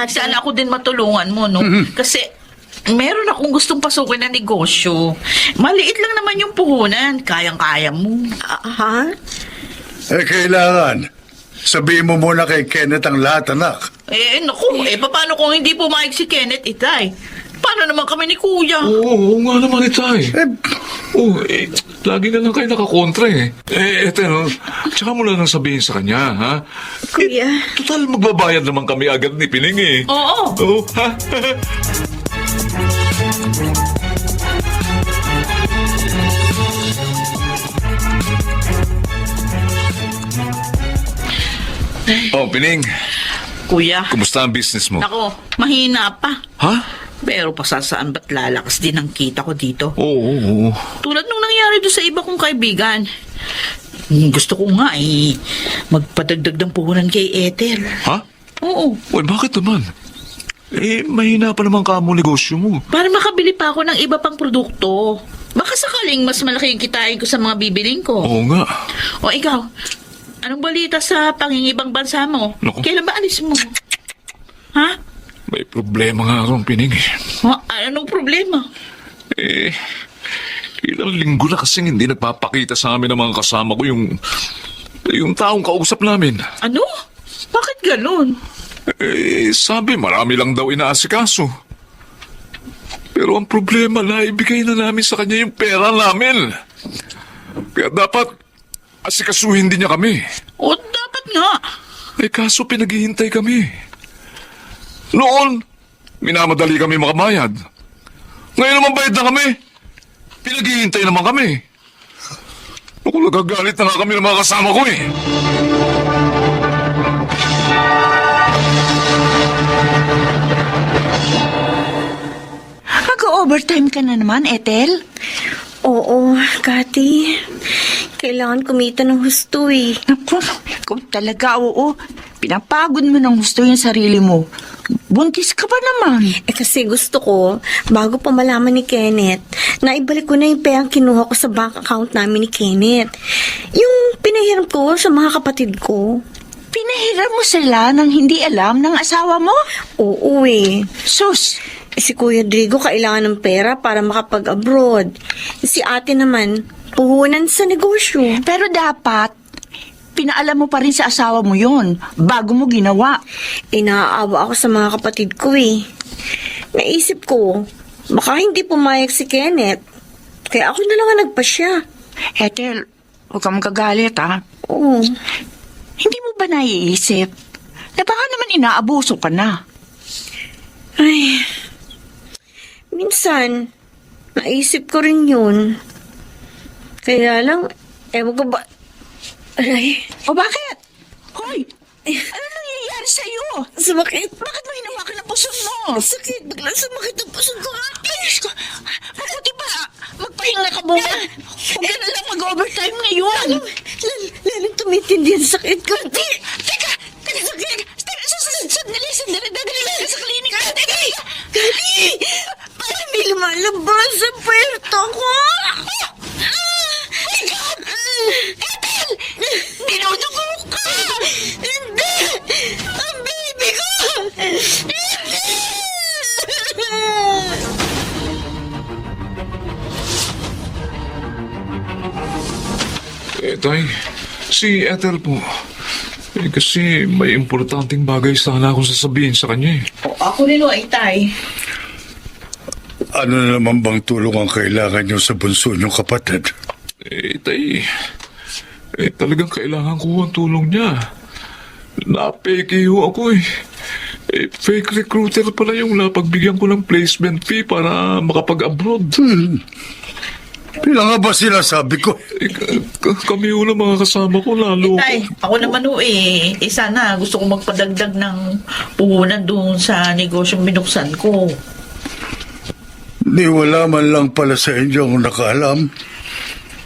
sana ako din matulungan mo, no? Kasi meron akong gustong pasukin na negosyo. Maliit lang naman yung puhunan. Kayang-kaya mo. Ha? Kailangan. Sabihin mo muna kay Kenneth ang lahat, anak. Naku, paano kung hindi pumayag si Kenneth, itay? Paano naman kami ni Kuya? Oo nga naman, itay. Lagi na lang kayo nakakontra Ethel, tsaka mo lang sabihin sa kanya, ha? Kuya. Total, magbabayad naman kami agad ni Pining Oo. Oo, ha? Pining, Kuya, kumusta ang business mo? nako, mahina pa. Ha? Pero pasasaan ba't lalakas din ang kita ko dito? Oo. Tulad nung nangyari doon sa iba kong kaibigan. Gusto ko nga magpadagdag ng puhunan kay Ethel. Ha? Oo. Uy, bakit naman? Mahina pa naman ka mo negosyo mo. Para makabili pa ako ng iba pang produkto. Baka sakaling mas malaki yung kitain ko sa mga bibiling ko. Oo nga. O ikaw, anong balita sa pangingibang bansa mo? Naku. Kailan ba alis mo? Ha? May problema nga akong Pining Anong problema? Ilang linggo na kasing hindi nagpapakita sa amin ng mga kasama ko yung taong kausap namin. Ano? Bakit ganun? Sabi marami lang daw inaasikaso. Pero ang problema na ibigay na namin sa kanya yung pera namin. Kaya dapat asikasuhin din niya kami. O, dapat nga. Kaso pinaghihintay kami. Noon, minamadali kami makabayad. Ngayon naman bayad na kami. Pinaghihintay naman kami. Naku, nagagalit na nga kami ng mga kasama ko Mag-overtime ka na naman, Ethel? Oo, Kati. Kailangan kumita ng husto Naku, ikaw talaga, oo. Pinapagod mo ng gusto yung sarili mo. Buntis ka ba naman? Kasi gusto ko, bago pa malaman ni Kenneth, na ibalik ko na yung perang kinuha ko sa bank account namin ni Kenneth. Yung pinahiram ko sa mga kapatid ko. Pinahiram mo sila nang hindi alam ng asawa mo? Oo Sus, Si Kuya Drigo kailangan ng pera para makapag-abroad. Si ate naman, puhunan sa negosyo. pero dapat, pinaalam mo pa rin sa asawa mo yon bago mo ginawa. Inaawa ako sa mga kapatid ko Naisip ko, baka hindi pumayag si Kenneth. Kaya ako na lang ang nagpasya. Ethel, huwag kang magagalit, ha? Oo. Hindi mo ba naiisip na baka naman inaabuso ka na? Ay, minsan, naisip ko rin yun. Kaya lang, ewan ko ba... Aray, O bakit? Hoy, ano nangyayari sa'yo? sumakit. Bakit mo hinawakan ang puso mo? Sakit, biglang sumakit ang puso ko. Diyos ko, mabuti ba? Magpahinga ka muna. Huwag ka na lang mag-overtime ngayon. Lalong tumitindi ang sakit ko. Teka, sakit. Sandali, dadali ka sa klinika. Teka. Parang may lumalabas sa puwerto ko. Ethel! Dinudugo ka! Hindi! Ang baby ko! Tay, si Ethel po. Kasi may importanteng bagay sana akong sasabihin sa kanya Ako rin itay. Ano na naman bang tulong ang kailangan niyo sa bunso niyong kapatid? Tay, Talagang kailangan ko ang tulong niya. Napeke ho ako eh. Fake recruiter pala yung napagbigyan ko ng placement fee para makapag-abroad. Pila nga ba sinasabi ko? Kami ho ng mga kasama ko lalo. Tay, ako naman ho sana gusto ko magpadagdag ng puhunan doon sa negosyong binuksan ko. Di wala man lang pala sa inyo ang nakaalam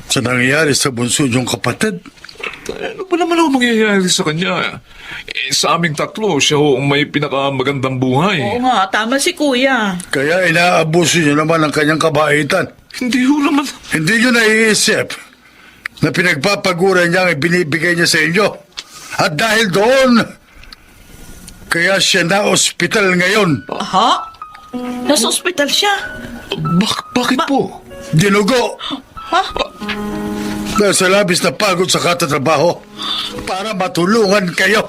sa nangyayari sa bunso niyong kapatid. Ano ba naman ang mangyayari sa kanya? Sa aming tatlo, siya ho ang may pinakamagandang buhay. Oo nga, tama si kuya. Kaya inaabuso niyo naman ang kanyang kabaitan. Hindi ho naman. Hindi niyo naiisip na pinagpapaguran niya ang ibinibigay niya sa inyo. At dahil doon, kaya siya na ospital ngayon. Ha? Nasa ospital siya? Bakit po? Dinugo. Ha? Dahil sa labis na pagod sa katatrabaho para matulungan kayo.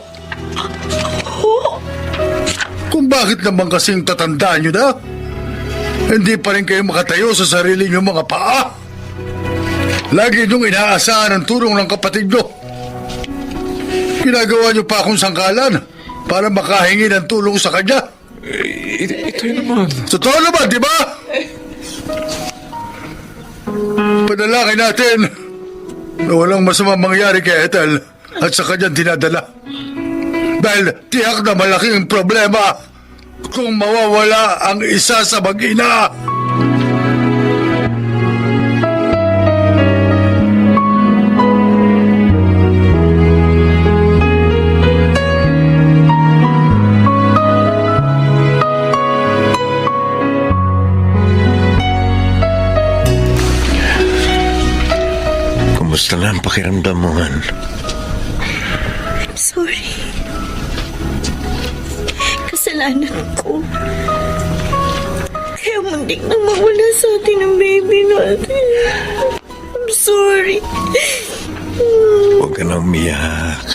Kung bakit naman kasing tatandaan nyo na, hindi pa rin kayo makatayo sa sarili nyo mga paa. Lagi nyong inaasahan ang tulong ng kapatid nyo. Ginagawa nyo pa akong sangkalan para makahingi ng tulong sa kanya. Ito naman. Totoo naman, di ba? Panalangin natin na walang masama mangyari kay Ethel at sa kanyang dinadala. Dahil tiyak na malaking problema kung mawawala ang isa sa mag-ina. Kumusta na ang pakiramdam mo, Han? Sorry. Kasalanan ko. Kaya muntik nang mawala sa atin ang baby natin. I'm sorry. Huwag ka na umiyak.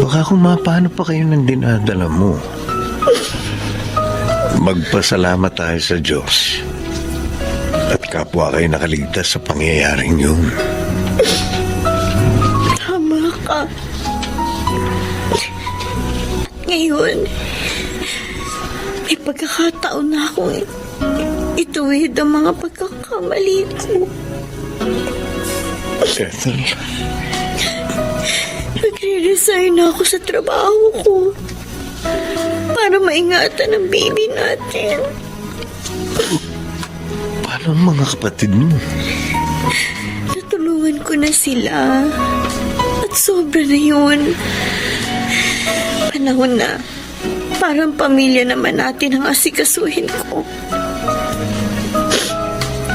Baka kung mapano pa kayo ng dinadala mo. Magpasalamat tayo sa Diyos. At kapwa kayo nakaligtas sa pangyayaring yun. Tama ka. Ngayon, may pagkakataon na akong ituwid ang mga pagkakamali ko. Ethel, Nagre-resign na ako sa trabaho ko para maingatan ang baby natin. paano ang mga kapatid mo? Natulungan ko na sila at sobra na yun. Panahon na parang pamilya naman natin ang asikasuhin ko.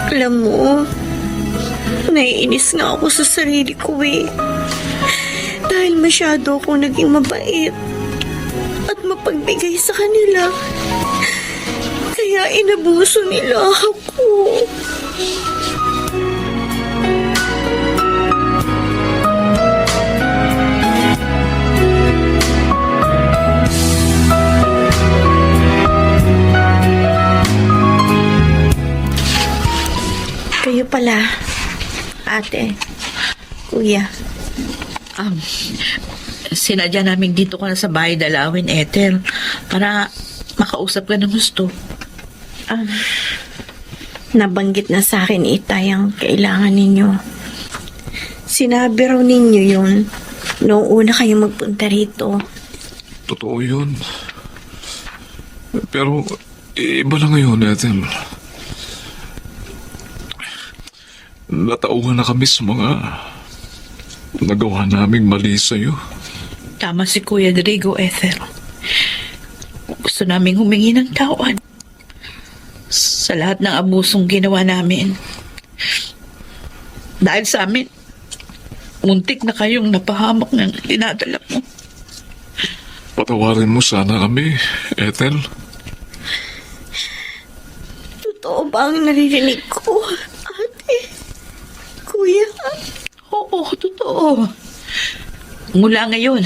Alam mo, naiinis nga ako sa sarili ko eh. Dahil masyado akong naging mabait at mapagbigay sa kanila. Kaya inabuso nila ako. Kayo pala, ate, kuya. Sinadya namin dito ka na sa bahay dalawin, Ethel, para makausap ka ng gusto. Nabanggit na sa akin, Itay, ang kailangan ninyo. Sinabi raw ninyo yun noong una kayo magpunta rito. Totoo yun. Pero iba na ngayon, Ethel. Natauhan na kami sa mga nagawa naming mali sa'yo. Tama si Kuya Rodrigo, Ethel. Gusto naming humingi ng tawad sa lahat ng abusong ginawa namin. Dahil sa amin, muntik na kayong napahamak ng dinadala mo. Patawarin mo sana kami, Ethel. Totoo ba ang naririnig ko, ate? Kuya? Oo, totoo. Mula ngayon,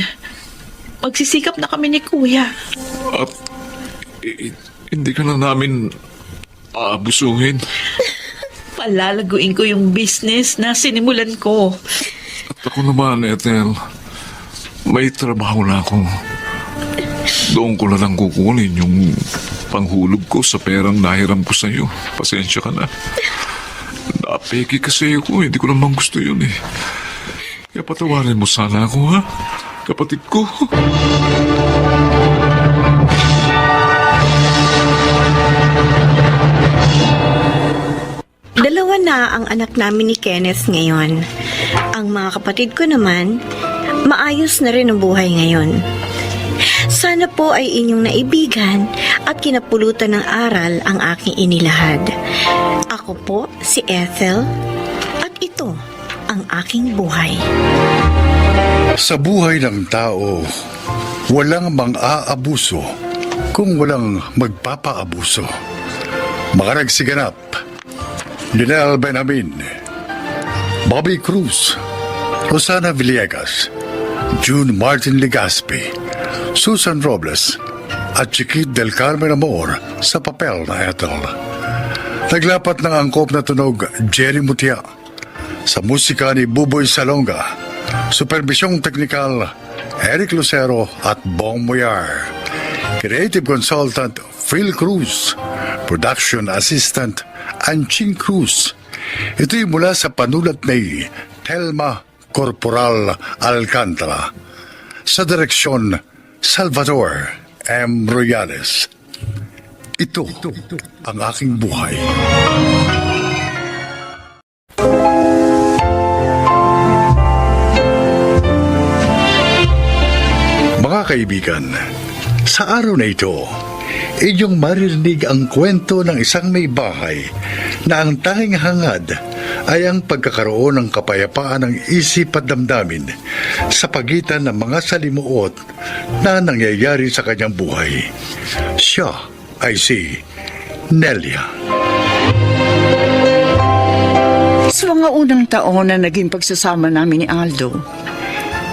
magsisikap na kami ni Kuya. At hindi ka na namin aabusuhin. Palalaguin ko yung business na sinimulan ko. At ako naman, Ethel, may trabaho na ako. Doon ko na lang kukunin yung panghulog ko sa perang nahiram ko sa'yo. Pasensya ka na. Napeki kasi ako, hindi ko naman gusto yun eh. Kaya patawarin mo sana ako, ha? Kapatid ko. Dalawa na ang anak namin ni Kenneth ngayon. Ang mga kapatid ko naman, maayos na rin ang buhay ngayon. Sana po ay inyong naibigan at kinapulutan ng aral ang aking inilahad. Ako po si Ethel at ito ang aking buhay. Sa buhay ng tao, walang mang-aabuso kung walang magpapaabuso. Mga nagsiganap, Lynel Benjamin, Bobby Cruz, Rosana Villegas, June Martin Legaspi, Susan Robles, at Chiquit del Carmen Amor sa papel na Ethel. Naglapat ng angkop na tunog Jerry Mutia, sa musika ni Buboy Salonga, supervisyong teknikal Eric Lucero at Bong Moyar, creative consultant Phil Cruz, production assistant Anching Cruz. Ito'y mula sa panulat ni Telma Corporal Alcantara, sa direksyon Salvador M. Royales. Ito ang aking buhay. Mga kaibigan, sa araw na ito, inyong maririnig ang kwento ng isang may bahay na ang tanging hangad ay ang pagkakaroon ng kapayapaan ng isip at damdamin sa pagitan ng mga salimuot na nangyayari sa kanyang buhay. Siya ay si Nelia. Sa mga unang taon na naging pagsasama namin ni Aldo,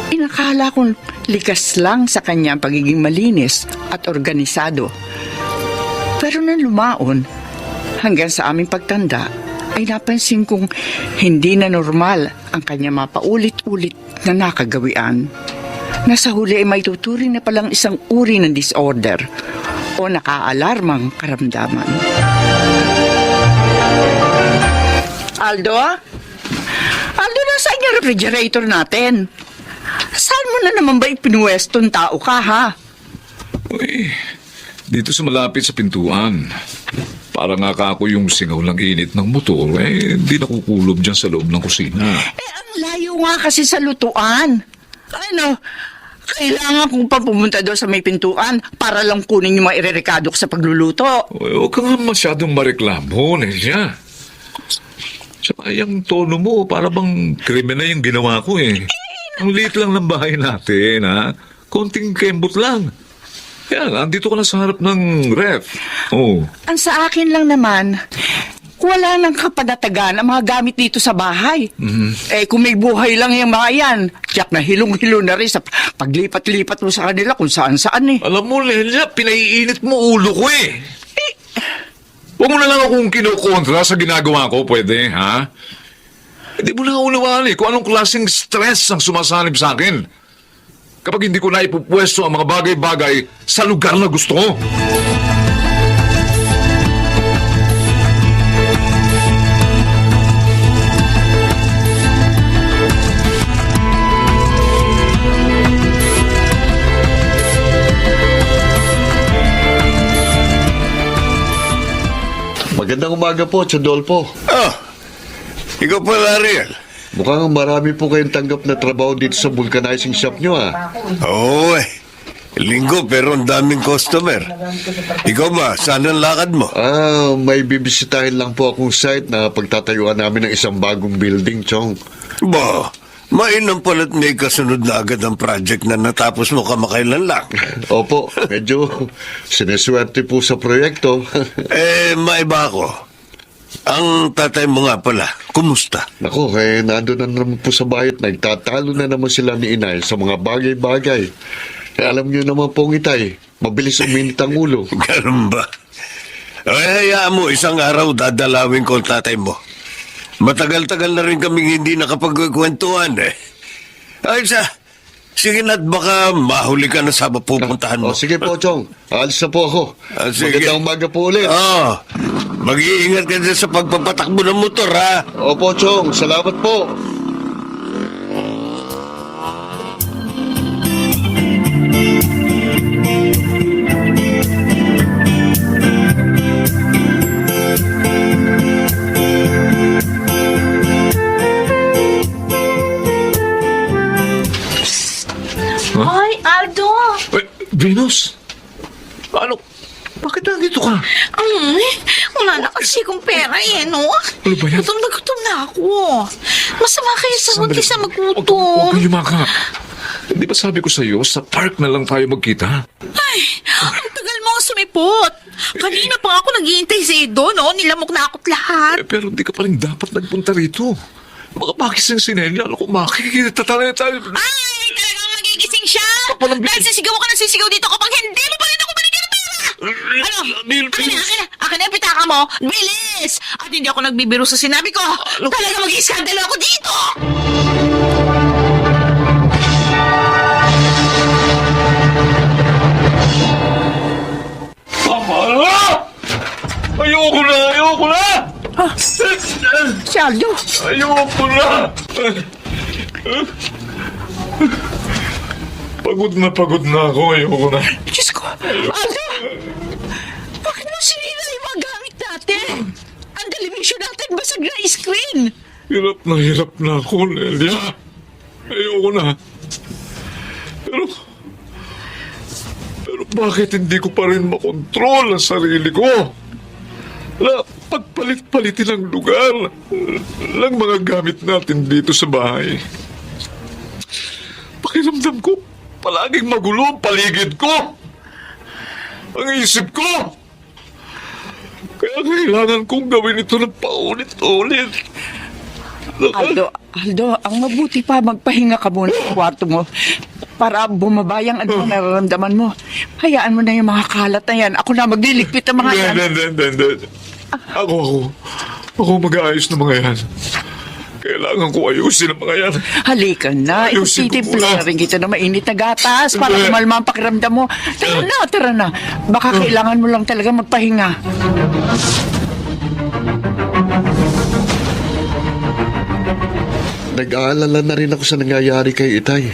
inakala kong likas lang sa kanya ang pagiging malinis at organisado. Pero nang lumaon, hanggang sa aming pagtanda, ay napansin kong hindi na normal ang kanya mapaulit-ulit na nakagawian. Nasa huli ay may tuturing na palang isang uri ng disorder o nakaalarmang karamdaman. Aldo? Aldo, nasaan yung refrigerator natin? Saan mo na naman ba ipinuwestong tao ka, ha? Uy, dito sa malapit sa pintuan. Para nga ako yung singaw ng init ng motor, hindi nakukulob dyan sa loob ng kusina. Ang layo nga kasi sa lutuan. Ano, kailangan kong pa pumunta doon sa may pintuan para lang kunin yung mga irerekado ko sa pagluluto. Uy, huwag ka nga masyadong mareklamo, Nelia. Saka yung tono mo, para bang krimen na yung ginawa ko eh. Ang liit lang ng bahay natin, ha? Konting kembot lang. Yan, andito ka na sa harap ng ref. Oh. Ang sa akin lang naman, wala nang kapanatagan ang mga gamit dito sa bahay. Eh, kung may buhay lang yung mga yan, tiyak na hilong-hilo na rin sa paglipat-lipat mo sa kanila kung saan-saan eh. Alam mo, Nelia, pinaiinit mo ulo ko eh. Huwag mo na lang akong kinukontra sa ginagawa ko, pwede, ha? Hindi mo na unawaan eh kung anong klaseng stress ang sumasanib sa akin kapag hindi ko na ipupwesto ang mga bagay-bagay sa lugar na gusto ko. Magandang umaga po, Chodolpo. Ikaw pala, Ariel. Mukhang marami po kayong tanggap na trabaho dito sa vulcanizing shop nyo, Oo linggo pero ang daming customer. Ikaw ba, saan ang lakad mo? May bibisitahin lang po akong site na pagtatayuan namin ng isang bagong building, Chong. Ba, mainam pala't may kasunod na agad ang project na natapos mo kamakailan lang. Opo, medyo sineswerte po sa proyekto. Maiba ako. Ang tatay mo nga pala, kumusta? Nako, nandun na naman po sa bahay at nagtatalo na naman sila ni Inay sa mga bagay-bagay. Alam niyo naman pong Itay, mabilis uminit ang ulo. Ganun ba? Hayaan mo, isang araw dadalawin ko ang tatay mo. Matagal-tagal na rin kaming hindi nakapagkwentuhan eh. Ay, sige na't baka mahuli ka na sa mapupuntahan mo. O sige po, Chong. Alis na po ako. Sige. Magandang umaga po ulit. Mag-iingat ka dyan sa pagpapatakbo ng motor, ha? Opo, Chong. Salamat po. Ay, Aldo! Venus? Ano? Bakit nandito ka? Wala na kasi akong pera no? Ano ba yan? Gutom na ako. Masama kayo sa Sandali. kaysa Huwag magutom. kang yumakap. Hindi ba sabi ko sa'yo, sa park na lang tayo magkita? Ay, ang tagal mo sumipot. Kanina pa ako naghihintay sa Edo, no? Nilamok na ako't lahat. Pero hindi ka pa rin dapat nagpunta rito. Baka bakis ng sinenya, ako makikita tayo. Ay, talagang magigising siya! Kapalang Dahil sisigaw ka ng sisigaw dito kapag hindi mo pa rin ako binigyan ng pera! Ano? Akin na yung pitaka mo! Bilis! At hindi ako nagbibiro sa sinabi ko! Talaga mag-iskandalo ako dito! Tama na! Ayoko na! Si Aldo, Ayoko na! Pagod na ako. Ayoko na. Diyos ko! Aldo! Bakit mo sinira yung mga gamit natin? Ang television natin basag na screen! Hirap na ako, Nelia. Ayoko na. Pero bakit hindi ko pa rin makontrol ang sarili ko? Pagpalit-palitin ang lugar ng mga gamit natin dito sa bahay. Pakiramdam ko, palaging magulo ang paligid ko. Ang isip ko. Kaya kailangan kong gawin ito ng paulit-ulit. Aldo, ang mabuti pa magpahinga ka muna sa kwarto mo para bumabayang ano ang nararamdaman mo. Hayaan mo na yung mga kalat na yan. Ako na magliligpit ang mga yan. Hindi. Ako mag-aayos ng mga yan. Kailangan ko ayusin ang mga yan. Halika na, Ayusin ko ititimpla muna. na rin kita ng mainit na gatas para Hindi. kumalma ang pakiramdam mo. Tara na. Baka kailangan mo lang talaga magpahinga. Nag-aalala na rin ako sa nangyayari kay Itay.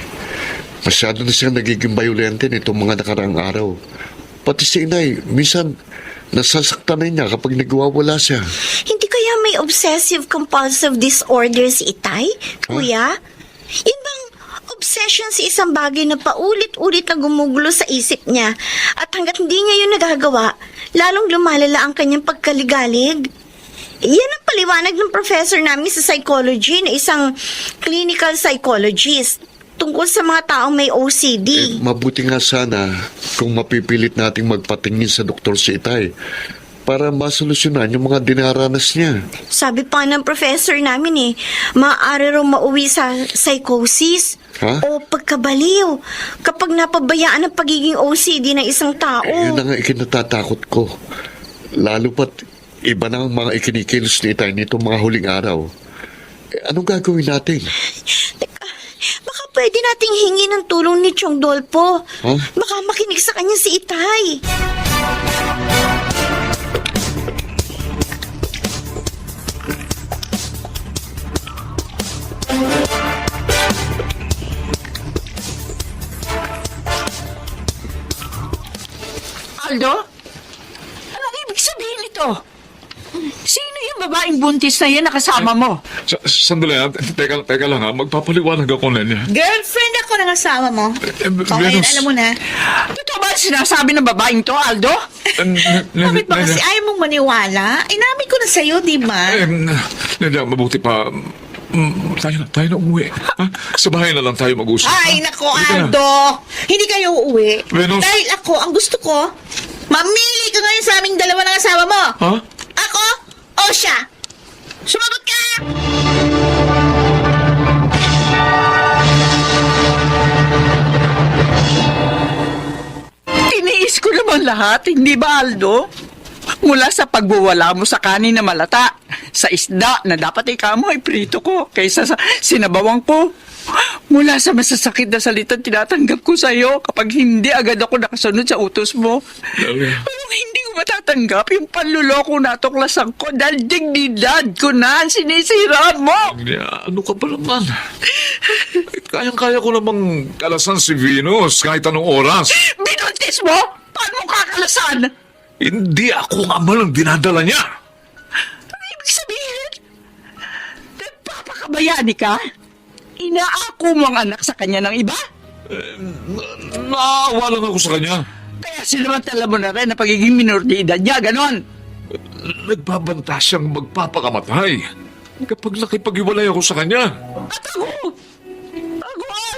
Masyado na siyang nagiging violente nitong mga nakaraang araw. Pati si Inay, minsan nasasaktan na niya kapag nagwawala siya. Hindi kaya may obsessive-compulsive disorder si Itay, kuya? Yun bang obsession sa isang bagay na paulit-ulit na gumugulo sa isip niya at hanggat hindi niya yun nagagawa, lalong lumalala ang kanyang pagkaligalig? Yan ang paliwanag ng professor namin sa psychology na isang clinical psychologist tungkol sa mga taong may OCD. Mabuti nga sana kung mapipilit nating magpatingin sa doktor si Itay para masolusyonan yung mga dinaranas niya. Sabi pa ng professor namin maaari raw mauwi sa psychosis Ha? o pagkabaliw kapag napabayaan ang pagiging OCD ng isang tao. Yun na nga ikinatatakot ko. Lalo pat iba na ang mga ikinikilos ni Itay nitong mga huling araw. Anong gagawin natin? Teka, baka pwede nating hingi ng tulong ni Chong Dolpo. Huh? Baka makinig sa kanya si Itay. Aldo? Anong ibig sabihin ito? Sino yung babaeng buntis na yan na kasama mo? Sandali ha. Teka lang ha. Magpapaliwanag ako, Nelia. Girlfriend ako ng asawa mo. O ngayon, Venus. alam mo na. Totoo ba ang sinasabi ng babaeng to, Aldo? Bakit ba kasi ayaw mong maniwala? Inamin ko na sa'yo, di ba? Nelia, mabuti pa. Tayo na umuwi. Ha? Sa bahay na lang tayo mag-usap. Ay, ha? nako, Halika na. Aldo. Hindi kayo uuwi. Venus. Dahil ako, ang gusto ko, mamili ka ngayon sa aming dalawa ng asawa mo. Ha? Ako o siya? Sumagot ka! Tiniis ko naman lahat, hindi ba, Aldo? Mula sa pagbuwala mo sa kanin na malata, sa isda na dapat ikaw mo ay prito ko kaysa sa sinabawang ko. Mula sa masasakit na salita tinatanggap ko sa iyo kapag hindi agad ako nakasunod sa utos mo. Nelia. Pero hindi ko matatanggap yung panluloko na tuklasan ko dahil dignidad ko na ang sinisira mo. Nelia, ano ka ba naman? Kayang-kaya ko namang kalasan si Venus kahit anong oras. Binuntis mo? Paano mo kakalasan? Hindi ako ang ama ng dinadala niya. Ano ibig sabihin? Nagpapakabayani ka? Inaako mo ang anak sa kanya ng iba? Naawa lang ako sa kanya. Kaya sinamantala mo na rin ang pagiging minor de edad niya, ganon. Nagbabanta siyang magpapakamatay kapag nakipag-iwalay ako sa kanya. At ako,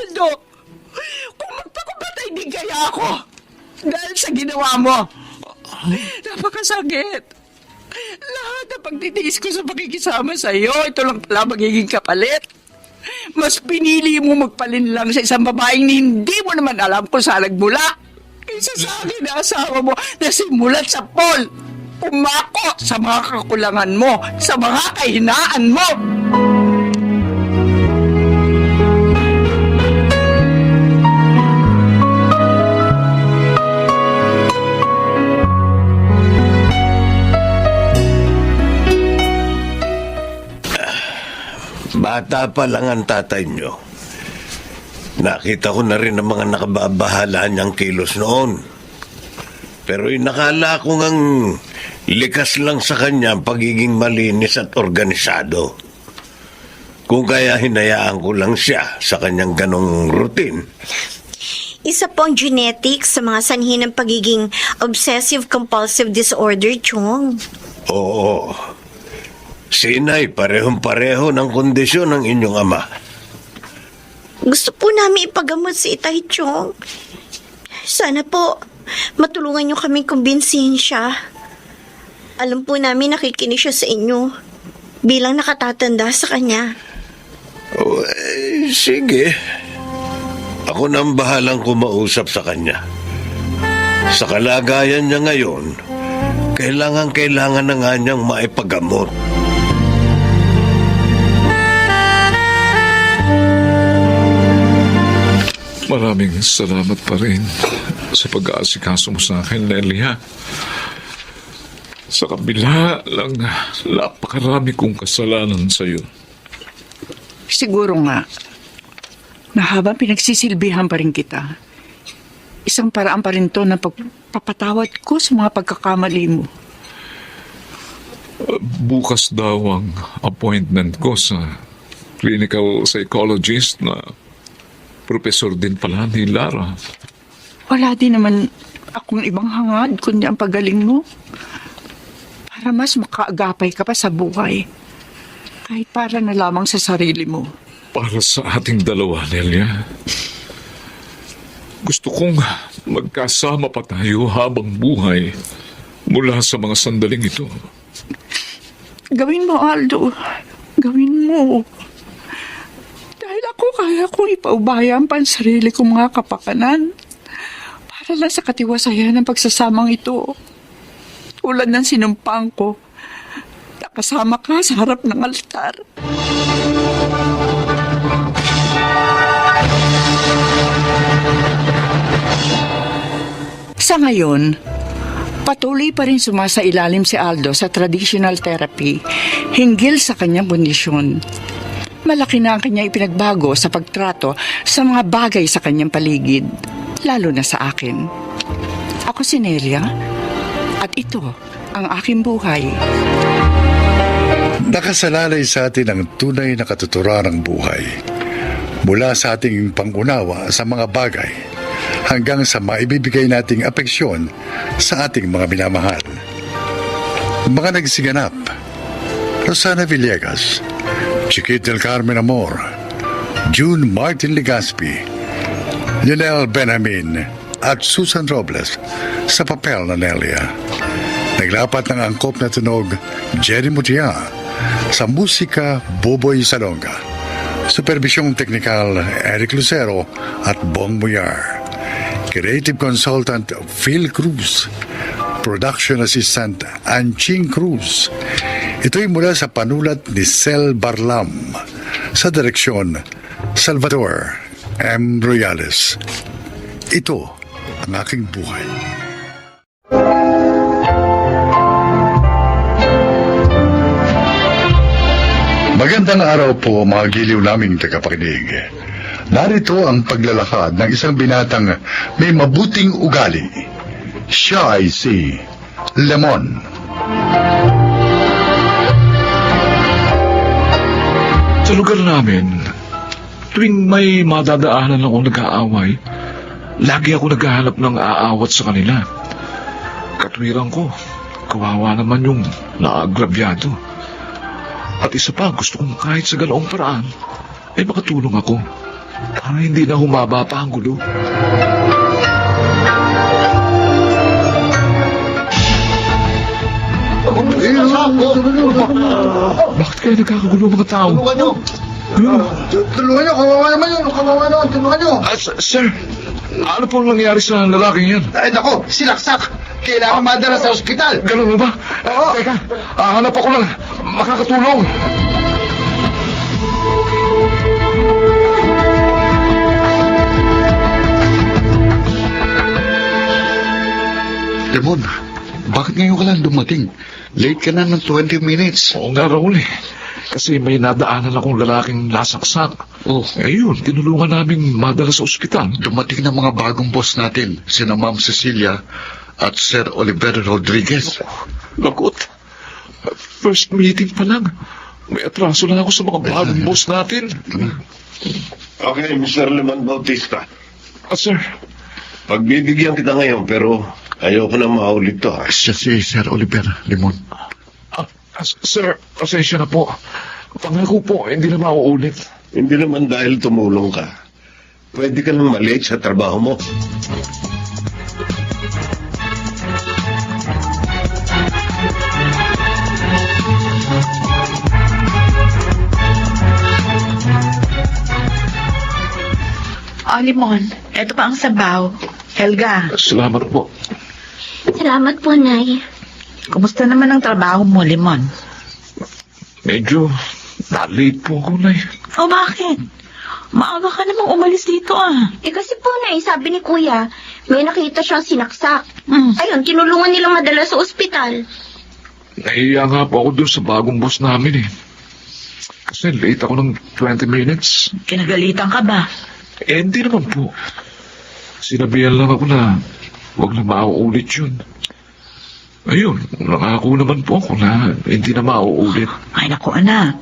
Aldo, kung magpakubatay din kaya ako dahil sa ginawa mo. Napakasakit. Lahat ng pagtitiis ko sa pakikisama sa iyo, ito lang pala magiging kapalit. Mas pinili mo magpalin lang sa isang babaeng hindi mo naman alam kung saan nagmula. Kaysa sa akin na asawa mo na simulat sa Paul. Umako sa mga kakulangan mo, sa mga kahinaan mo. Bata pa lang ang tatay nyo. Nakita ko na rin ang mga nakababahala niyang kilos noon. Pero inakala ko ngang likas lang sa kanya ang pagiging malinis at organisado. Kung kaya hinayaan ko lang siya sa kanyang ganong routine. Isa po ang genetics sa mga sanhi ng pagiging obsessive-compulsive disorder, Chong. Oo. Sinay, parehong-pareho ng kondisyon ng inyong ama. Gusto po namin ipagamot si Itay, Chong. Sana po, matulungan niyo kami kumbinsihin siya. Alam po namin nakikinig siya sa inyo bilang nakatatanda sa kanya. Sige. Ako na ang bahalang kumausap sa kanya. Sa kalagayan niya ngayon, kailangan na nga niyang maipagamot. Maraming salamat pa rin sa pag-aasikaso mo sa akin, Nelia. Sa kabila lang, napakarami kong kasalanan sa iyo. Siguro nga, na habang pinagsisilbihan pa rin kita, isang paraan pa rin to na pagpapatawad ko sa mga pagkakamali mo. Bukas daw ang appointment ko sa clinical psychologist na professor din pala ni Lara. Wala din naman akong ibang hangad kundi ang pagaling mo. Para mas makaagapay ka pa sa buhay. Kahit para na lamang sa sarili mo. Para sa ating dalawa, Nelia. Gusto kong magkasama pa tayo habang buhay mula sa mga sandaling ito. Gawin mo, Aldo. Gawin mo. Dahil ako kaya kong ipaubayan pa ang sarili kong mga kapakanan para lang sa katiwasayan ng pagsasamang ito. Tulad ng sinumpang ko, nakasama ka sa harap ng altar. Sa ngayon, patuloy pa rin sumasailalim si Aldo sa traditional therapy hinggil sa kanyang kondisyon. Malaki na ang kanyang ipinagbago sa pagtrato sa mga bagay sa kanyang paligid, lalo na sa akin. Ako si Nelia, at ito ang aking buhay. Nakasalalay sa atin ang tunay na katuturan ng buhay. Mula sa ating pangunawa sa mga bagay hanggang sa maibibigay nating apeksyon sa ating mga minamahal. Mga nagsiganap: Rosana Villegas, Chiquit del Carmen Amor, June Martin Legaspi, Lionel Benjamin at Susan Robles sa papel na Nelia. Naglapat ng angkop na tunog Jerry Mutia, sa musika Boboy Salonga. Supervisyong teknikal Eric Lucero at Bong Muyar. Creative Consultant Phil Cruz. Production Assistant Anching Cruz. Ito'y mula sa panulat ni Sel Barlam. Sa direksyon, Salvador M. Royales. Ito ang aking buhay. Magandang araw po mga giliw naming tagapakinig. Narito ang paglalakad ng isang binatang may mabuting ugali. Siya ay si Lemon. Sa lugar namin, tuwing may madadaanan akong nag-aaway, lagi ako naghahanap ng aawat sa kanila. Katwiran ko, kawawa naman yung naagrabyado. At isa pa, gusto kong kahit sa ganoong paraan, ay makatulong ako para hindi na humaba pa ang gulo. Bakit kaya nagkakagulo mga tao? Tulungan nyo, kawawa naman yun, tulungan nyo. Sir, ano pong nangyari sa lalaking yan? Ay nako, silaksak. Kailangan madala sa ospital. Ganun ba? Teka, hanap ako ng makakatulong. Lemon, bakit ngayon ka lang dumating? Late ka na ng 20 minutes. Oo nga, Raul eh. Kasi may nadaanan akong lalaking lasaksak. Oh. Ayun, tinulungan namin madala sa ospital. Dumating na mga bagong boss natin, sina Ma'am Cecilia at Sir Oliver Rodriguez. Lagot. First meeting pa lang. May atraso na ako sa mga bagong boss natin. Okay, Mr. Lemon Bautista. Sir, Pagbibigyan kita ngayon pero ayoko na maulit to. Siya si Sir Oliver Limon. sir, pasensya na po. Pangako po, hindi na mauulit. Hindi naman dahil tumulong ka. Pwede ka nang maliit sa trabaho mo. Limon, eto pa ang sabaw. Helga, Salamat po. Salamat po, Nay. kumusta naman ang trabaho mo, Limon? Medyo na-late po ako, Nay. O bakit? Maaga ka namang umalis dito Kasi po, Nay, sabi ni Kuya, may nakita siyang sinaksak. Hmm. Ayun, tinulungan nilang madala sa ospital. Nahiya nga po ako dun sa bagong boss namin eh. Kasi late ako ng 20 minutes. Kinagalitan ka ba? Hindi naman po. Sinabihan lang ako na huwag na mauulit yun. Ayun, nangako naman po ako na hindi na mauulit. Ay naku anak,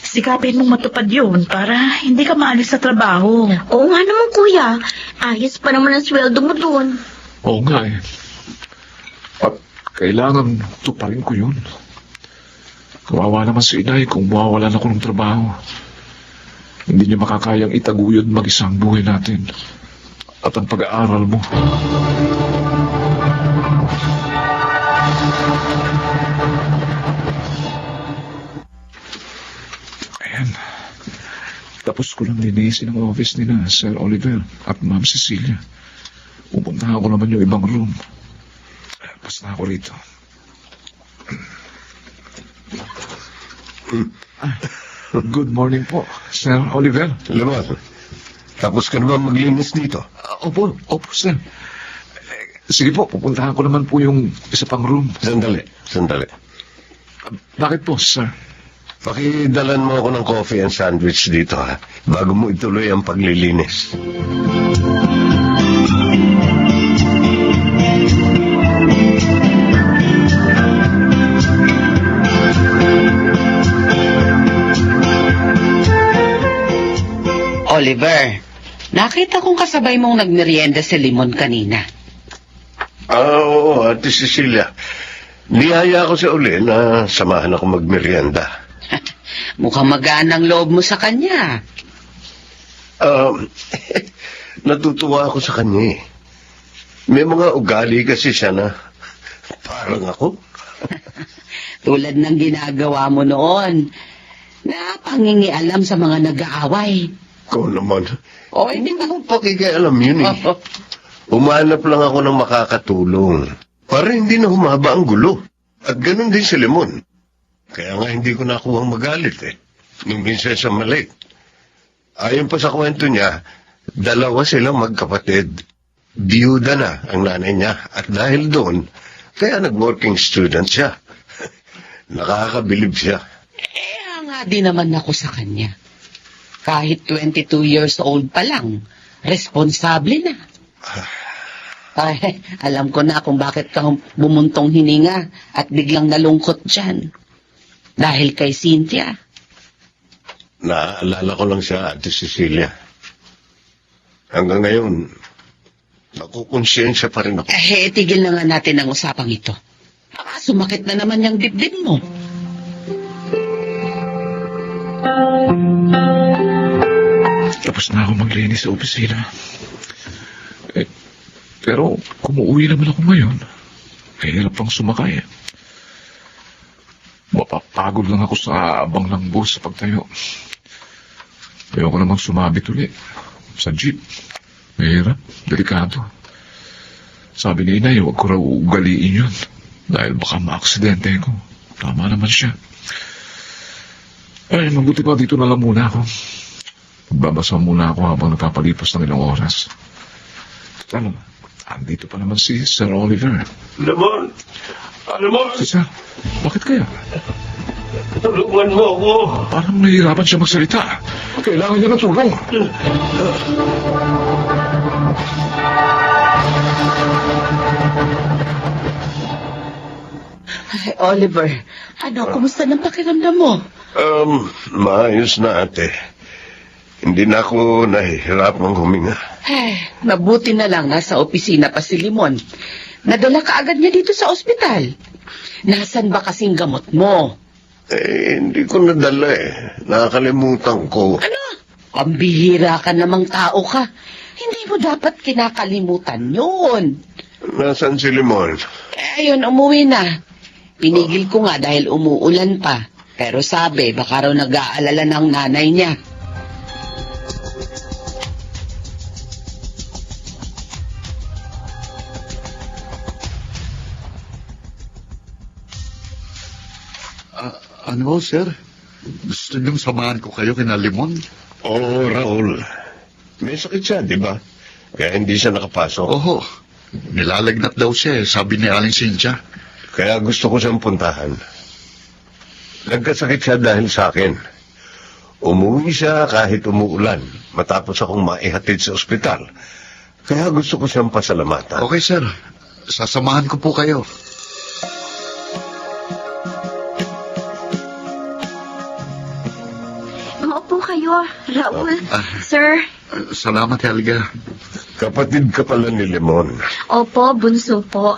sikapin mong matupad yun para hindi ka maalis sa trabaho. Oo nga naman, Kuya. Ayos pa naman ang sweldo mo doon. Oo nga eh. At kailangan tuparin ko yun. Kawawa naman si inay kung mawawalan ako ng trabaho. Hindi niya makakayang itaguyod mag-isang buhay natin. At ang pag-aaral mo. Ayan. Tapos ko lang linisin ang office nila, Sir Oliver at Ma'am Cecilia. Pupunta ako naman yung ibang room. Basta ako rito. Good morning po, Sir Oliver. Lemon, tapos ka naman maglinis dito. Opo, sir. Sige po, pupuntahan ko naman po yung isa pang room. Sandali. Bakit po, sir? Pakidalan mo ako ng coffee and sandwich dito, ha? Bago mo ituloy ang paglilinis. Oliver, nakita kong kasabay mong nagmerienda si Limon kanina. Oo, Ate Cecilia. Niyaya ko sa uli na samahan ako magmerienda. Mukhang magaan ang loob mo sa kanya. Natutuwa ako sa kanya eh. May mga ugali kasi siya na parang ako. Tulad ng ginagawa mo noon, na pangingialam sa mga nag-aaway. Ikaw naman. O, Hindi ko pakikialam yun eh. Umanap lang ako ng makakatulong. Para hindi na humaba ang gulo. At ganun din si Limon. Kaya nga hindi ko nakuwang magalit nung minsan sa malik. Ayon pa sa kwento niya, dalawa silang magkapatid. Biyuda na ang nanay niya. At dahil doon, kaya nag-working student siya. Nakakabilib siya. Nga din naman ako sa kanya. Kahit 22 years old pa lang, responsable na. Ay, alam ko na kung bakit ka bumuntong hininga at biglang nalungkot dyan. Dahil kay Cynthia. Naaalala ko lang siya, Ate Cecilia. Hanggang ngayon, nakukonsensya pa rin ako. Tigil na nga natin ang usapang ito. Sumakit na naman yung dibdib mo. Tapos na ako maglinis sa opisina. Pero kung uuwi naman ako ngayon, hirap pang sumakay. Mapapagod lang ako sa abang ng bus sa pagtayo. Ayoko namang sumabit uli sa jeep. Mahirap, delikado. Sabi ni inay, huwag ko raw ugaliin yun. Dahil baka maaksidente ko. Tama naman siya. Ay, mabuti pa dito na lang muna ako. Magbabasa muna ako habang napapalipas ng ilang oras. Ano, andito pa naman si Sir Oliver. Limon! Limon! Si Sir, bakit kaya? Tulungan mo ako! Parang nahihirapan siya magsalita. Kailangan niya ng tulong. Ay, Oliver, kumusta ng pakiramdam mo? Maayos na, ate. Hindi na ako nahihirapang huminga. Ay, mabuti na lang nasa opisina pa si Limon. Nadala ka agad niya dito sa ospital. Nasaan ba kasing gamot mo? Hindi ko nadala Nakakalimutan ko. Ano? Pambihira ka namang tao ka. Hindi mo dapat kinakalimutan yun. Nasaan si Limon? Ayun, umuwi na. Pinigil ko nga dahil umuulan pa. Pero sabi, baka raw nag-aalala ng nanay niya. Ano, sir? Gusto niyong samahan ko kayo kina Limon? Oo, Raul. May sakit siya, di ba? Kaya hindi siya nakapasok. Oho, nilalagnat daw siya sabi ni Aling Cynthia. Kaya gusto ko siyang puntahan. Nagkasakit siya dahil sa akin. Umuwi siya kahit umuulan matapos akong maihatid sa ospital. Kaya gusto ko siyang pasalamatan. Okay, sir. Sasamahan ko po kayo. Maupo kayo, Raul. Sir. Salamat, Helga. Kapatid ka pala ni Limon. Opo, bunso po.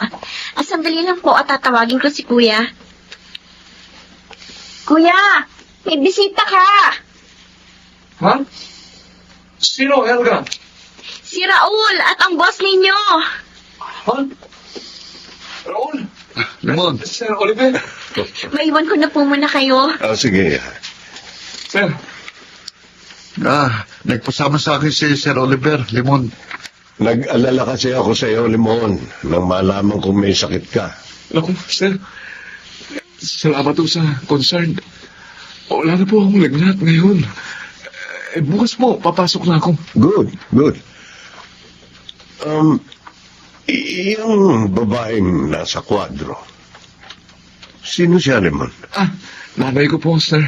Sandali lang po at tatawagin ko si Kuya. Kuya, may bisita ka. Ha? Sino, Helga? Si Raul at ang boss ninyo. Ha? Raul? Limon. Sir Oliver? Maiwan ko na po muna kayo. Sige. Sir, Nagpasama sa akin si Sir Oliver, Limon. Nag-alala kasi ako sa iyo, Limon, nang malaman kong may sakit ka. naku, sir. Salamat po sa concern. Wala na po akong lagnat ngayon. Bukas po, papasok na ako. Good. Yung babaeng nasa kwadro, sino siya, Limon? Nanay ko po, sir.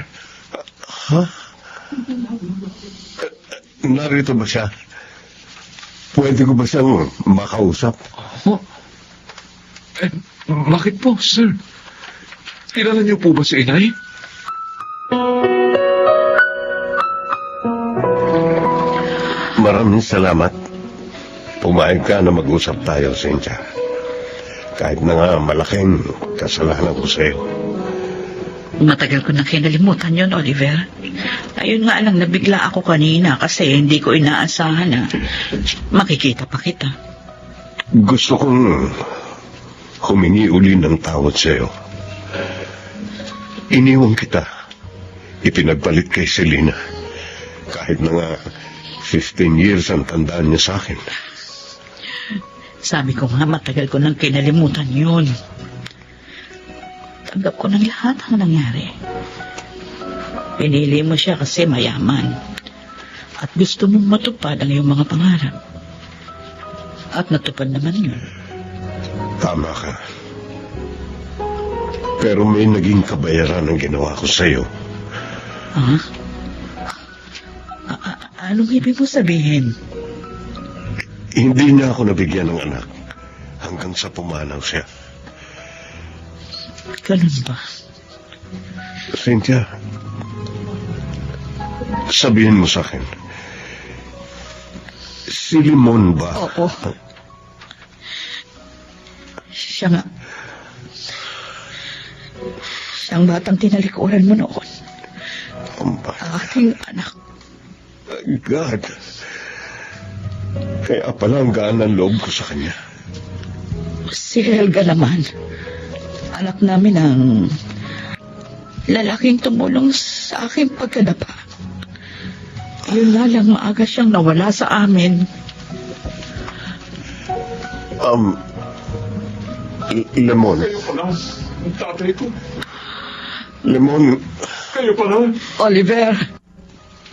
Narito ba siya? Pwede ko ba siyang makausap? Bakit po, sir? Kilala niyo po ba si inay? Maraming salamat. Pumayag ka na mag-usap tayo, Cynthia. Kahit na nga malaking kasalanan ko sa'yo. Matagal ko na kinalimutan yun, Oliver. Ayun nga lang, nabigla ako kanina kasi hindi ko inaasahan na makikita pa kita. Gusto kong humingi uli ng tawad sa'yo. Iniwan kita. Ipinagpalit kay Selena. Kahit na nga 15 years ang tandaan niya sa akin. Sabi ko nga, matagal ko nang kinalimutan yun. Tanggap ko ng lahat ang nangyari. Pinili mo siya kasi mayaman. At gusto mong matupad ang iyong mga pangarap. At natupad naman yun. Tama ka. Pero may naging kabayaran ang ginawa ko sa'yo. Ha? Anong ibig mo sabihin? Hindi niya ako nabigyan ng anak hanggang sa pumanaw siya. Ganun ba? Cynthia, sabihin mo sa akin, si Limon ba? Oo. Siya nga. Siyang batang tinalikuran mo noon. Aking anak. God. Kaya pala ang gaan ng loob ko sa kanya. Si Helga naman. Anak namin ang lalaking tumulong sa aking pagkadapa. Yun nga lang, maaga siyang nawala sa amin. Lemon. Kayo pala, ang tatay ko. Lemon, Kayo pala. Oliver,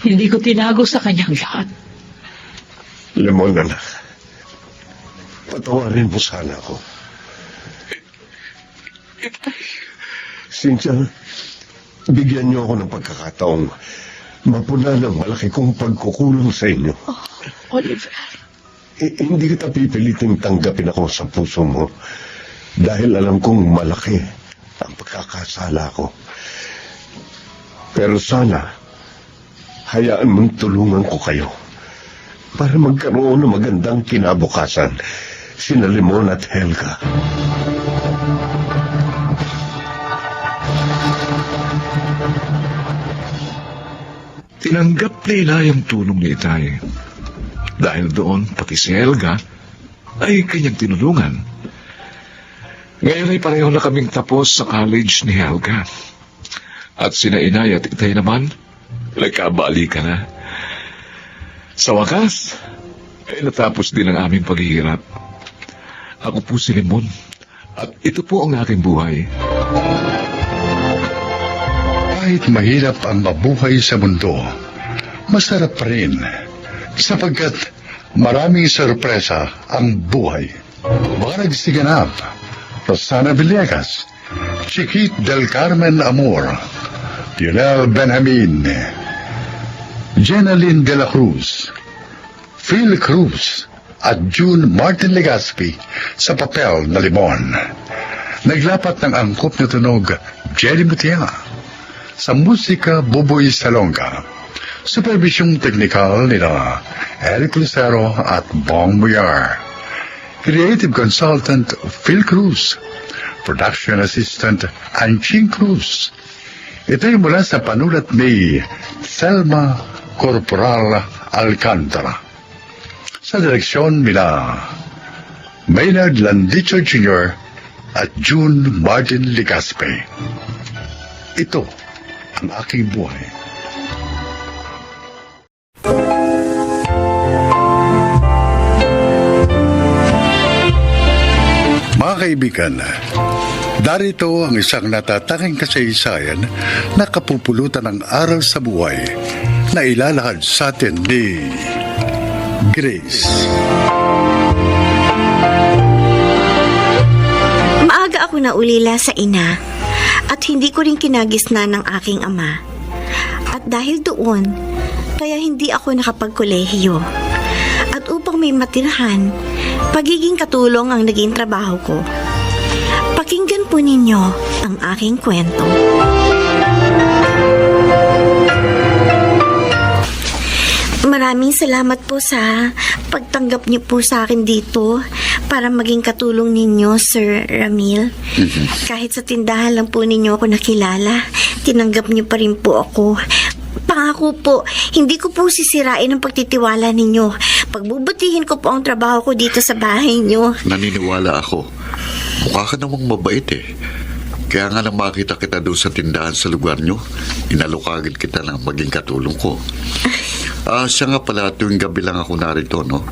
hindi ko tinago sa kanyang lahat. Lemon anak. Patawarin mo sana ako. Cynthia, bigyan niyo ako ng pagkakataong mapuna ng malaki kong pagkukulong sa inyo. Oh, Oliver. Hindi kita pipiliting tanggapin ako sa puso mo dahil alam kong malaki ang pagkakasala ko. Pero sana, hayaan mong tulungan ko kayo para magkaroon ng magandang kinabukasan sina Limon at Helga. Tinanggap nila yung tulong ni Itay. Dahil doon, pati si Helga ay kanyang tinulungan. Ngayon ay pareho na kaming tapos sa college ni Helga. At sina Inay at Itay naman, nagkabalikan na. Sa wakas, ay natapos din ang aming paghihirap. Ako po si Limon, at ito po ang aking buhay. Kahit mahirap ang mabuhay sa mundo, masarap pa rin sapagkat maraming sorpresa ang buhay. Mga nagsiganap, Rosana Villegas, Chiquit del Carmen Amor, Lionel Benjamin, Jenaline de la Cruz, Phil Cruz, at June Martin Legaspi sa papel na Limon. Naglapat ng angkop na tunog, Jerry Mutia. Sa musika, Buboy Salonga. Supervisyong teknikal nila Eric Lucero at Bong Muyar. Creative Consultant Phil Cruz. Production Assistant Anching Cruz. Ito'y mula sa panulat ni Selma Corporal Alcantara. Sa direksyon nila Maynard Landicho Jr. at June Martin Legaspi. Ito ang aking buhay. Mga kaibigan, darito ang isang natatanging kasaysayan na kapupulutan ng aral sa buhay na ilalahad sa atin ni Grace. Maaga ako naulila sa ina at hindi ko rin kinagisna ng aking ama. At dahil doon, kaya hindi ako nakapagkolehiyo. At upang may matirhan, pagiging katulong ang naging trabaho ko. Pakinggan po ninyo ang aking kwento. Maraming salamat po sa pagtanggap niyo po sa akin dito para maging katulong ninyo, Sir Ramil. Kahit sa tindahan lang po ninyo ako nakilala, tinanggap niyo pa rin po ako. Pangako po, hindi ko po sisirain ang pagtitiwala ninyo. Pagbubutihin ko po ang trabaho ko dito sa bahay niyo. Naniniwala ako. Mukha ka namang mabait eh. Kaya nga nang makita kita doon sa tindahan sa lugar nyo, inalok agad kita ng maging katulong ko. Siya nga pala, tuwing gabi lang ako narito, no?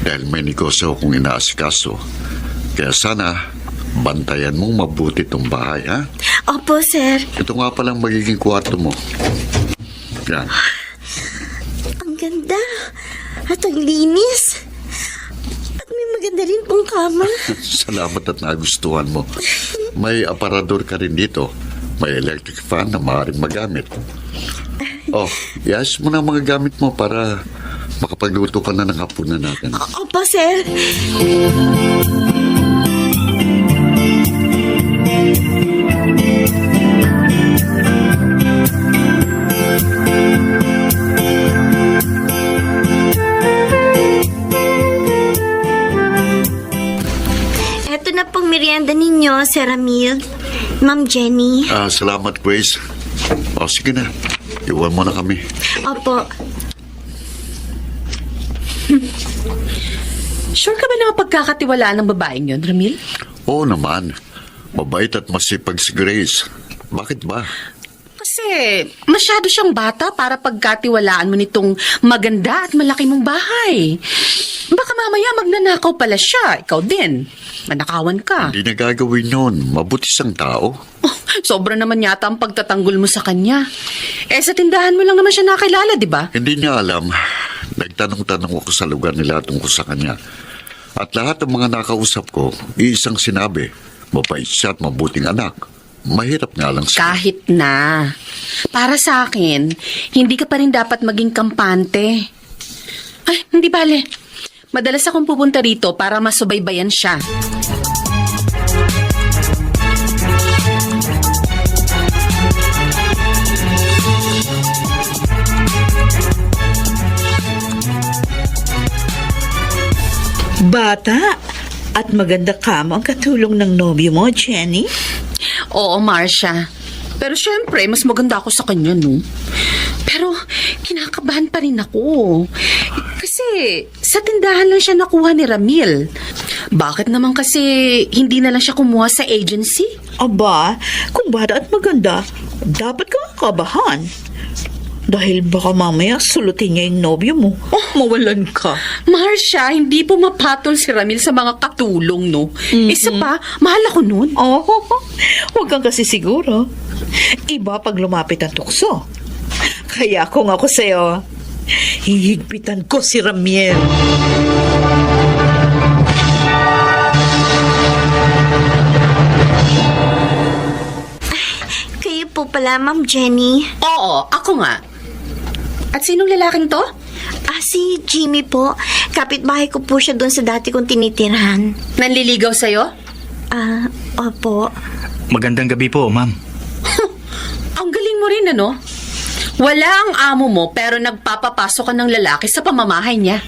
Dahil may negosyo akong inaasikaso. Kaya sana, bantayan mong mabuti itong bahay, ha? Opo, sir. Ito nga palang magiging kwarto mo. Yan. Ang ganda. At ang linis. At may maganda rin pong kama. Salamat at nagustuhan mo. May aparador ka rin dito. May electric fan na maaaring magamit. Oh, iayos mo na ang mga gamit mo para makapagluto ka na ng hapunan natin. Opo, sir. Eto na pong merienda ninyo, Sir Ramil. Ma'am Jenny. Salamat, Grace. O, sige na. Iwan mo na kami. Opo. Sure ka ba na mapagkakatiwalaan ng babaeng yun, Ramil? Oo naman. Mabait at masipag si Grace. Bakit ba? Kasi masyado siyang bata para pagkatiwalaan mo nitong maganda at malaki mong bahay. Baka mamaya magnanakaw pala siya. Ikaw din. Manakawan ka. Hindi na gagawin yun. Mabuti siyang tao. Oh, sobra naman yata ang pagtatanggol mo sa kanya. Sa tindahan mo lang naman siya nakilala, di ba? Hindi niya alam. Nagtanong-tanong ako sa lugar nila tungkol sa kanya. At lahat ng mga nakausap ko, iisang sinabi, mabait siya at mabuting anak. Mahirap nga lang siya. Kahit na. Para sa akin, hindi ka pa rin dapat maging kampante. Ay, hindi bale. Madalas akong pupunta rito para masubaybayan siya. Bata at maganda ka mo ang katulong ng nobyo mo, Jenny. Oo, Marcia. Pero syempre, mas maganda ako sa kanya, no? Pero kinakabahan pa rin ako. Kasi sa tindahan lang siya nakuha ni Ramil. Bakit naman kasi hindi na lang siya kumuha sa agency? Aba, kung bata at maganda, dapat kang kabahan. Dahil baka mamaya sulutin niya yung nobyo mo. Oh, mawalan ka. Marcia, hindi pumapatol si Ramil sa mga katulong, no? Isa pa, mahal ako nun. Oh, huwag kang kasi siguro. Iba pag lumapit ang tukso. Kaya kung ako sa'yo, hihigpitan ko si Ramiel. Kayo po pala, Ma'am Jenny. Oo, ako nga. At sinong lalaking to? Si Jimmy po. Kapitbahay ko po siya doon sa dati kong tinitirhan. Nanliligaw sa'yo? Opo. Magandang gabi po, ma'am. Ang galing mo rin, ano? Wala ang amo mo pero nagpapapasok ka ng lalaki sa pamamahay niya.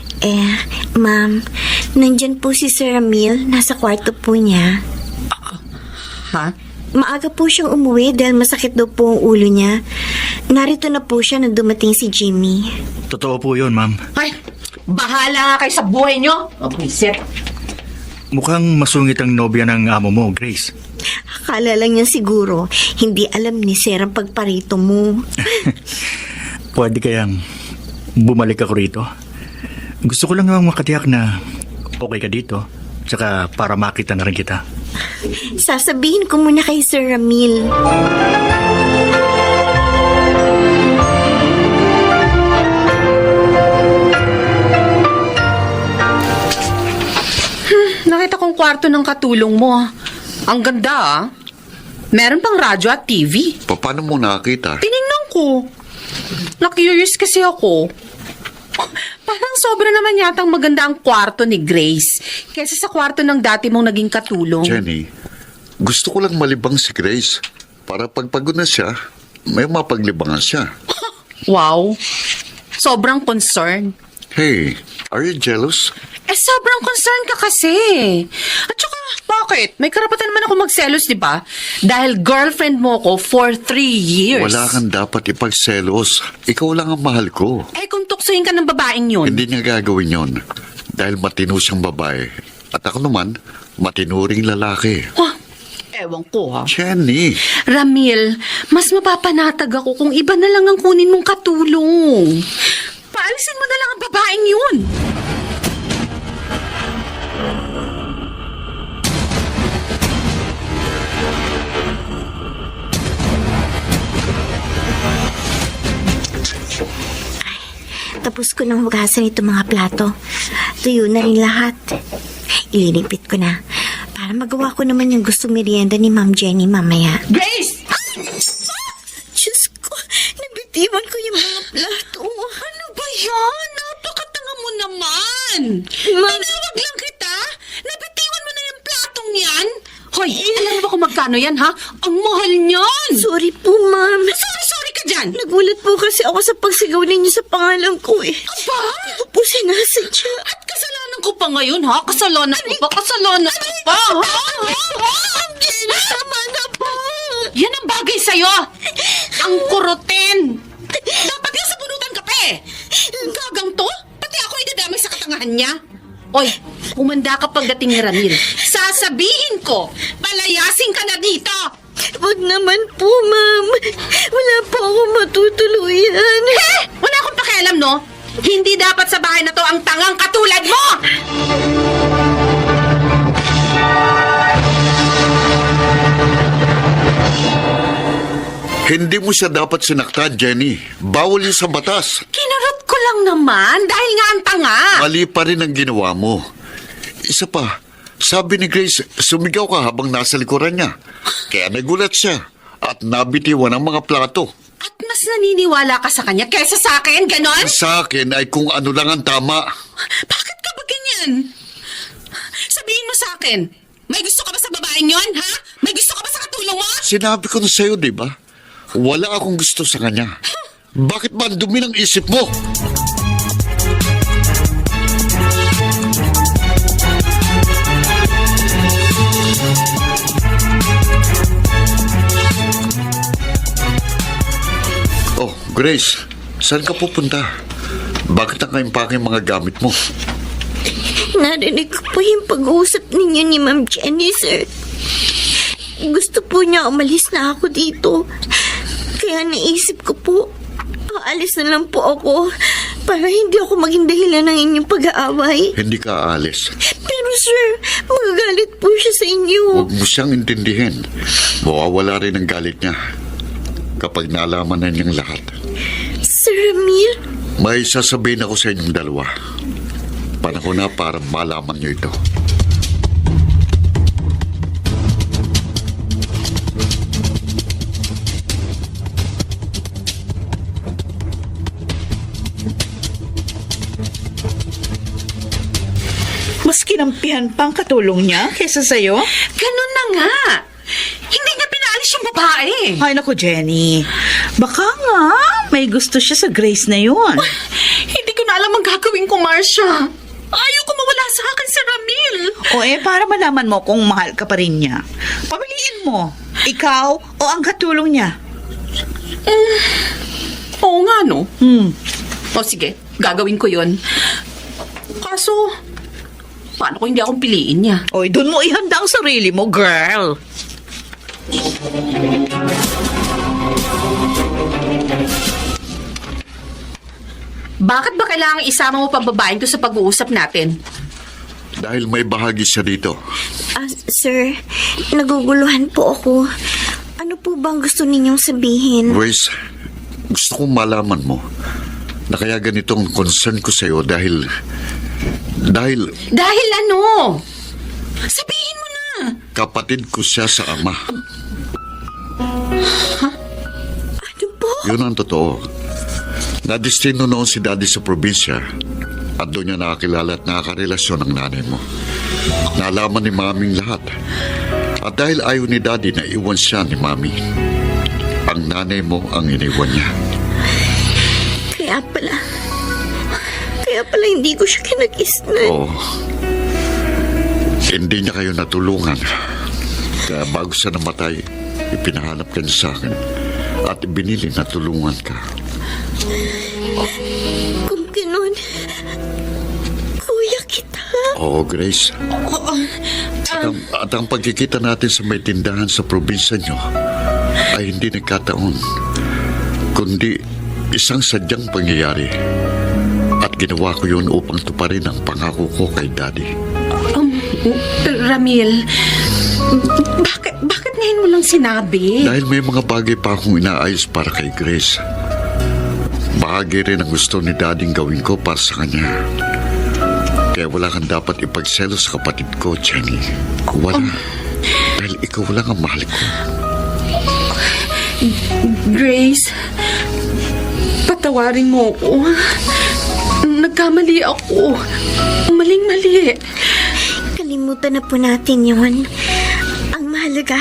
Ma'am, nandyan po si Sir Ramil. Nasa kwarto po niya. Ha? Maaga po siyang umuwi dahil masakit daw po ang ulo niya. Narito na po siya nang dumating si Jimmy. Totoo po yun, ma'am. Ay, bahala nga kayo sa buhay niyo. Buisit. Mukhang masungit ang nobya ng amo mo, Grace. Akala lang niya siguro, hindi alam ni Sir ang pagparito mo. Pwede kayang bumalik ako rito? Gusto ko lang namang makatiyak na okay ka dito. Tsaka para makita na rin kita. Sasabihin ko muna kay Sir Ramil. Nakita kong kwarto ng katulong mo. Ang ganda, ah. Meron pang radyo at TV. Paano mo nakakita? Tinignan ko. Na-curious kasi ako. Parang sobra naman yatang maganda ang kwarto ni Grace kaysa sa kwarto ng dati mong naging katulong. Jenny, gusto ko lang malibang si Grace. Para pagpagod na siya, may mapaglibangan siya. Wow. Sobrang concern. Hey, are you jealous? Sobrang concern ka kasi. At saka, bakit? May karapatan naman ako magselos, di ba? Dahil girlfriend mo ko for 3 years. Wala kang dapat ipagselos. Ikaw lang ang mahal ko. Kung tuksohin ka ng babaeng yun. Hindi niya gagawin yon. Dahil matino siyang babae. At ako naman, matinuring lalaki. Ewan ko, ha? Jenny! Ramil, mas mapapanatag ako kung iba na lang ang kunin mong katulong. paalisin mo na lang ang babaeng yun. Tapos ko nang hugasan itong mga plato. Tuyo na rin lahat. Ilinipit ko na. Para magawa ko naman yung gusto merienda ni Ma'am Jenny mamaya. Grace! Diyos ko, nabitiwan ko yung mga plato. Ano ba yan? Napakatanga mo naman. Ma'am, Tinawag lang kita. Nabitiwan mo na yung platong yan. Hoy, alam mo ba kung magkano yan, ha? Ang mahal niyan. sorry po, Ma'am. Sorry ka dyan. Nagulat po kasi ako sa pagsigaw ninyo sa pangalan ko eh. Aba? Hindi ko po sinasadya. At kasalanan ko pa ngayon, ha? Kasalanan ko pa, kasalanan ko pa, ha? Jenny, tama na po. Yan ang bagay sa'yo. Ang kurutin. Dapat nga sa bunutan ka pa eh. Gagang to? Pati ako idadamay sa katangahan niya. Oy, kumanda ka pagdating ni Ramil. Sasabihin ko, palayasin ka na dito. Wag naman po, Ma'am. Wala po ako matutuluyan. Wala akong pakialam, no? Hindi dapat sa bahay na to ang tangang katulad mo! Hindi mo siya dapat sinaktan, Jenny. Bawal yun sa batas. Kinarot ko lang naman dahil nga ang tanga. Mali pa rin ang ginawa mo. Isa pa, sabi ni Grace, sumigaw ka habang nasa likuran niya. Kaya nagulat siya at nabitiwan ang mga plato. At mas naniniwala ka sa kanya kaysa sa akin, ganon? Sa akin ay kung ano lang ang tama. Bakit ka ba ganyan? Sabihin mo sa akin, may gusto ka ba sa babaeng yon, ha? May gusto ka ba sa katulong mo? Sinabi ko na sa'yo, di ba? Wala akong gusto sa kanya. Bakit ba ang dumi ng isip mo? Oh, Grace, saan ka pupunta? Bakit nakaimpake yung mga gamit mo? Narinig ko po yung pag-uusap ninyo ni Ma'am Jenny, sir. Gusto po niya umalis na ako dito. Kaya naisip ko po, aalis na lang po ako para hindi ako maging dahilan ng inyong pag-aaway. Hindi ka aalis. Pero sir, magagalit po siya sa inyo. Huwag mo siyang intindihin. Mawawala rin ang galit niya kapag nalaman na niyang lahat. Sir Ramil, May sasabihin ako sa inyong dalawa. Panahon na para malaman niyo ito. Mas kinampihan pang katulong niya kaysa sa'yo? Ganon na nga. Hindi niya pinaalis yung babae. Ay, naku, Jenny. Baka nga may gusto siya sa Grace na yun. Hindi ko na alam ang gagawin ko, Marcia. Ayaw ko mawala sa akin si Ramil. O para malaman mo kung mahal ka pa rin niya, pamiliin mo. Ikaw o ang katulong niya? Oo nga, no? O sige, gagawin ko yun. Kaso, paano kung hindi akong piliin niya? Oy, doon mo ihanda ang sarili mo, girl. Bakit ba kailangang isama mo pa babaeng to sa pag-uusap natin? Dahil may bahagi siya dito. sir, naguguluhan po ako. Ano po bang gusto ninyong sabihin? Grace, gusto kong malaman mo na kaya ganitong concern ko sa'yo dahil... Dahil ano? Sabihin mo na. kapatid ko siya sa ama. Ano po? Yun ang totoo. Nadistino noon si Daddy sa probinsya at doon niya nakakilala at nakakarelasyon ng nanay mo. Nalaman ni Maming lahat. At dahil ayaw ni Daddy na iwan siya ni Mami, ang nanay mo ang iniwan niya. Kaya pala hindi ko siya kinakisnan. Oo. Hindi niya kayo natulungan. Kaya bago siya namatay, ipinahanap ka niya sa akin at binili na tulungan ka. Kung ganun, kuya kita. Oo, Grace. At ang pagkikita natin sa may tindahan sa probinsya niyo ay hindi nagkataon, kundi isang sadyang pangyayari. ginawa ko yun upang tuparin ang pangako ko kay Daddy. Ramil, bakit ngayon mo lang sinabi? Dahil may mga bagay pa akong inaayos para kay Grace. Bahagi rin ang gusto ni Daddy gawin ko para sa kanya. Kaya wala kang dapat ipagselo sa kapatid ko, Jenny. Wala. Dahil ikaw lang ang mahal ko. Grace, patawarin mo ako. Nagkamali ako. Maling-mali. Kalimutan na po natin yon. Ang mahalaga,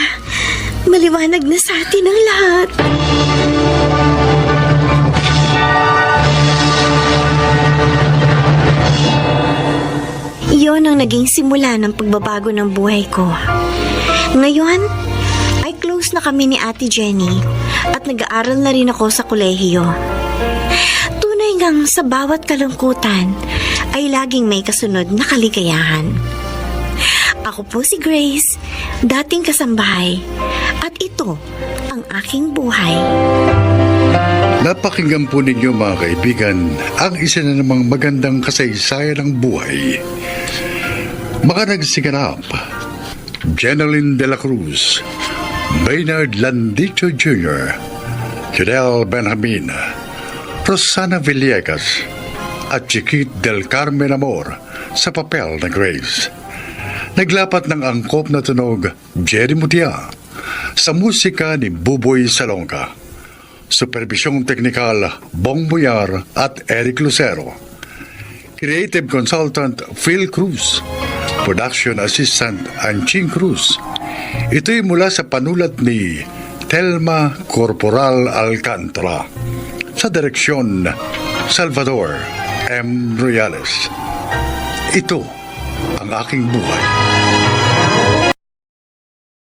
maliwanag na sa atin ang lahat. Iyon ang naging simula ng pagbabago ng buhay ko. Ngayon, ay close na kami ni Ate Jenny at nag-aaral na rin ako sa kolehiyo. Tunay ngang sa bawat kalungkutan ay laging may kasunod na kaligayahan. Ako po si Grace, dating kasambahay, at ito ang aking buhay. Napakinggan po ninyo mga kaibigan ang isa na namang magandang kasaysayan ng buhay. Mga nagsiganap, Jeneline de la Cruz, Maynard Landito Jr., Fidel Benjamin, Rosana Villegas, at Chiquit del Carmen Amor sa papel na Grace. Naglapat ng angkop na tunog Jerry Mutia sa musika ni Buboy Salonga. Supervisyong teknikal Bong Buyar at Eric Lucero. Creative Consultant Phil Cruz. Production Assistant Anching Cruz. Ito'y mula sa panulat ni Telma Corporal Alcantara. Sa direksyon Salvador M. Royales. Ito ang aking buhay.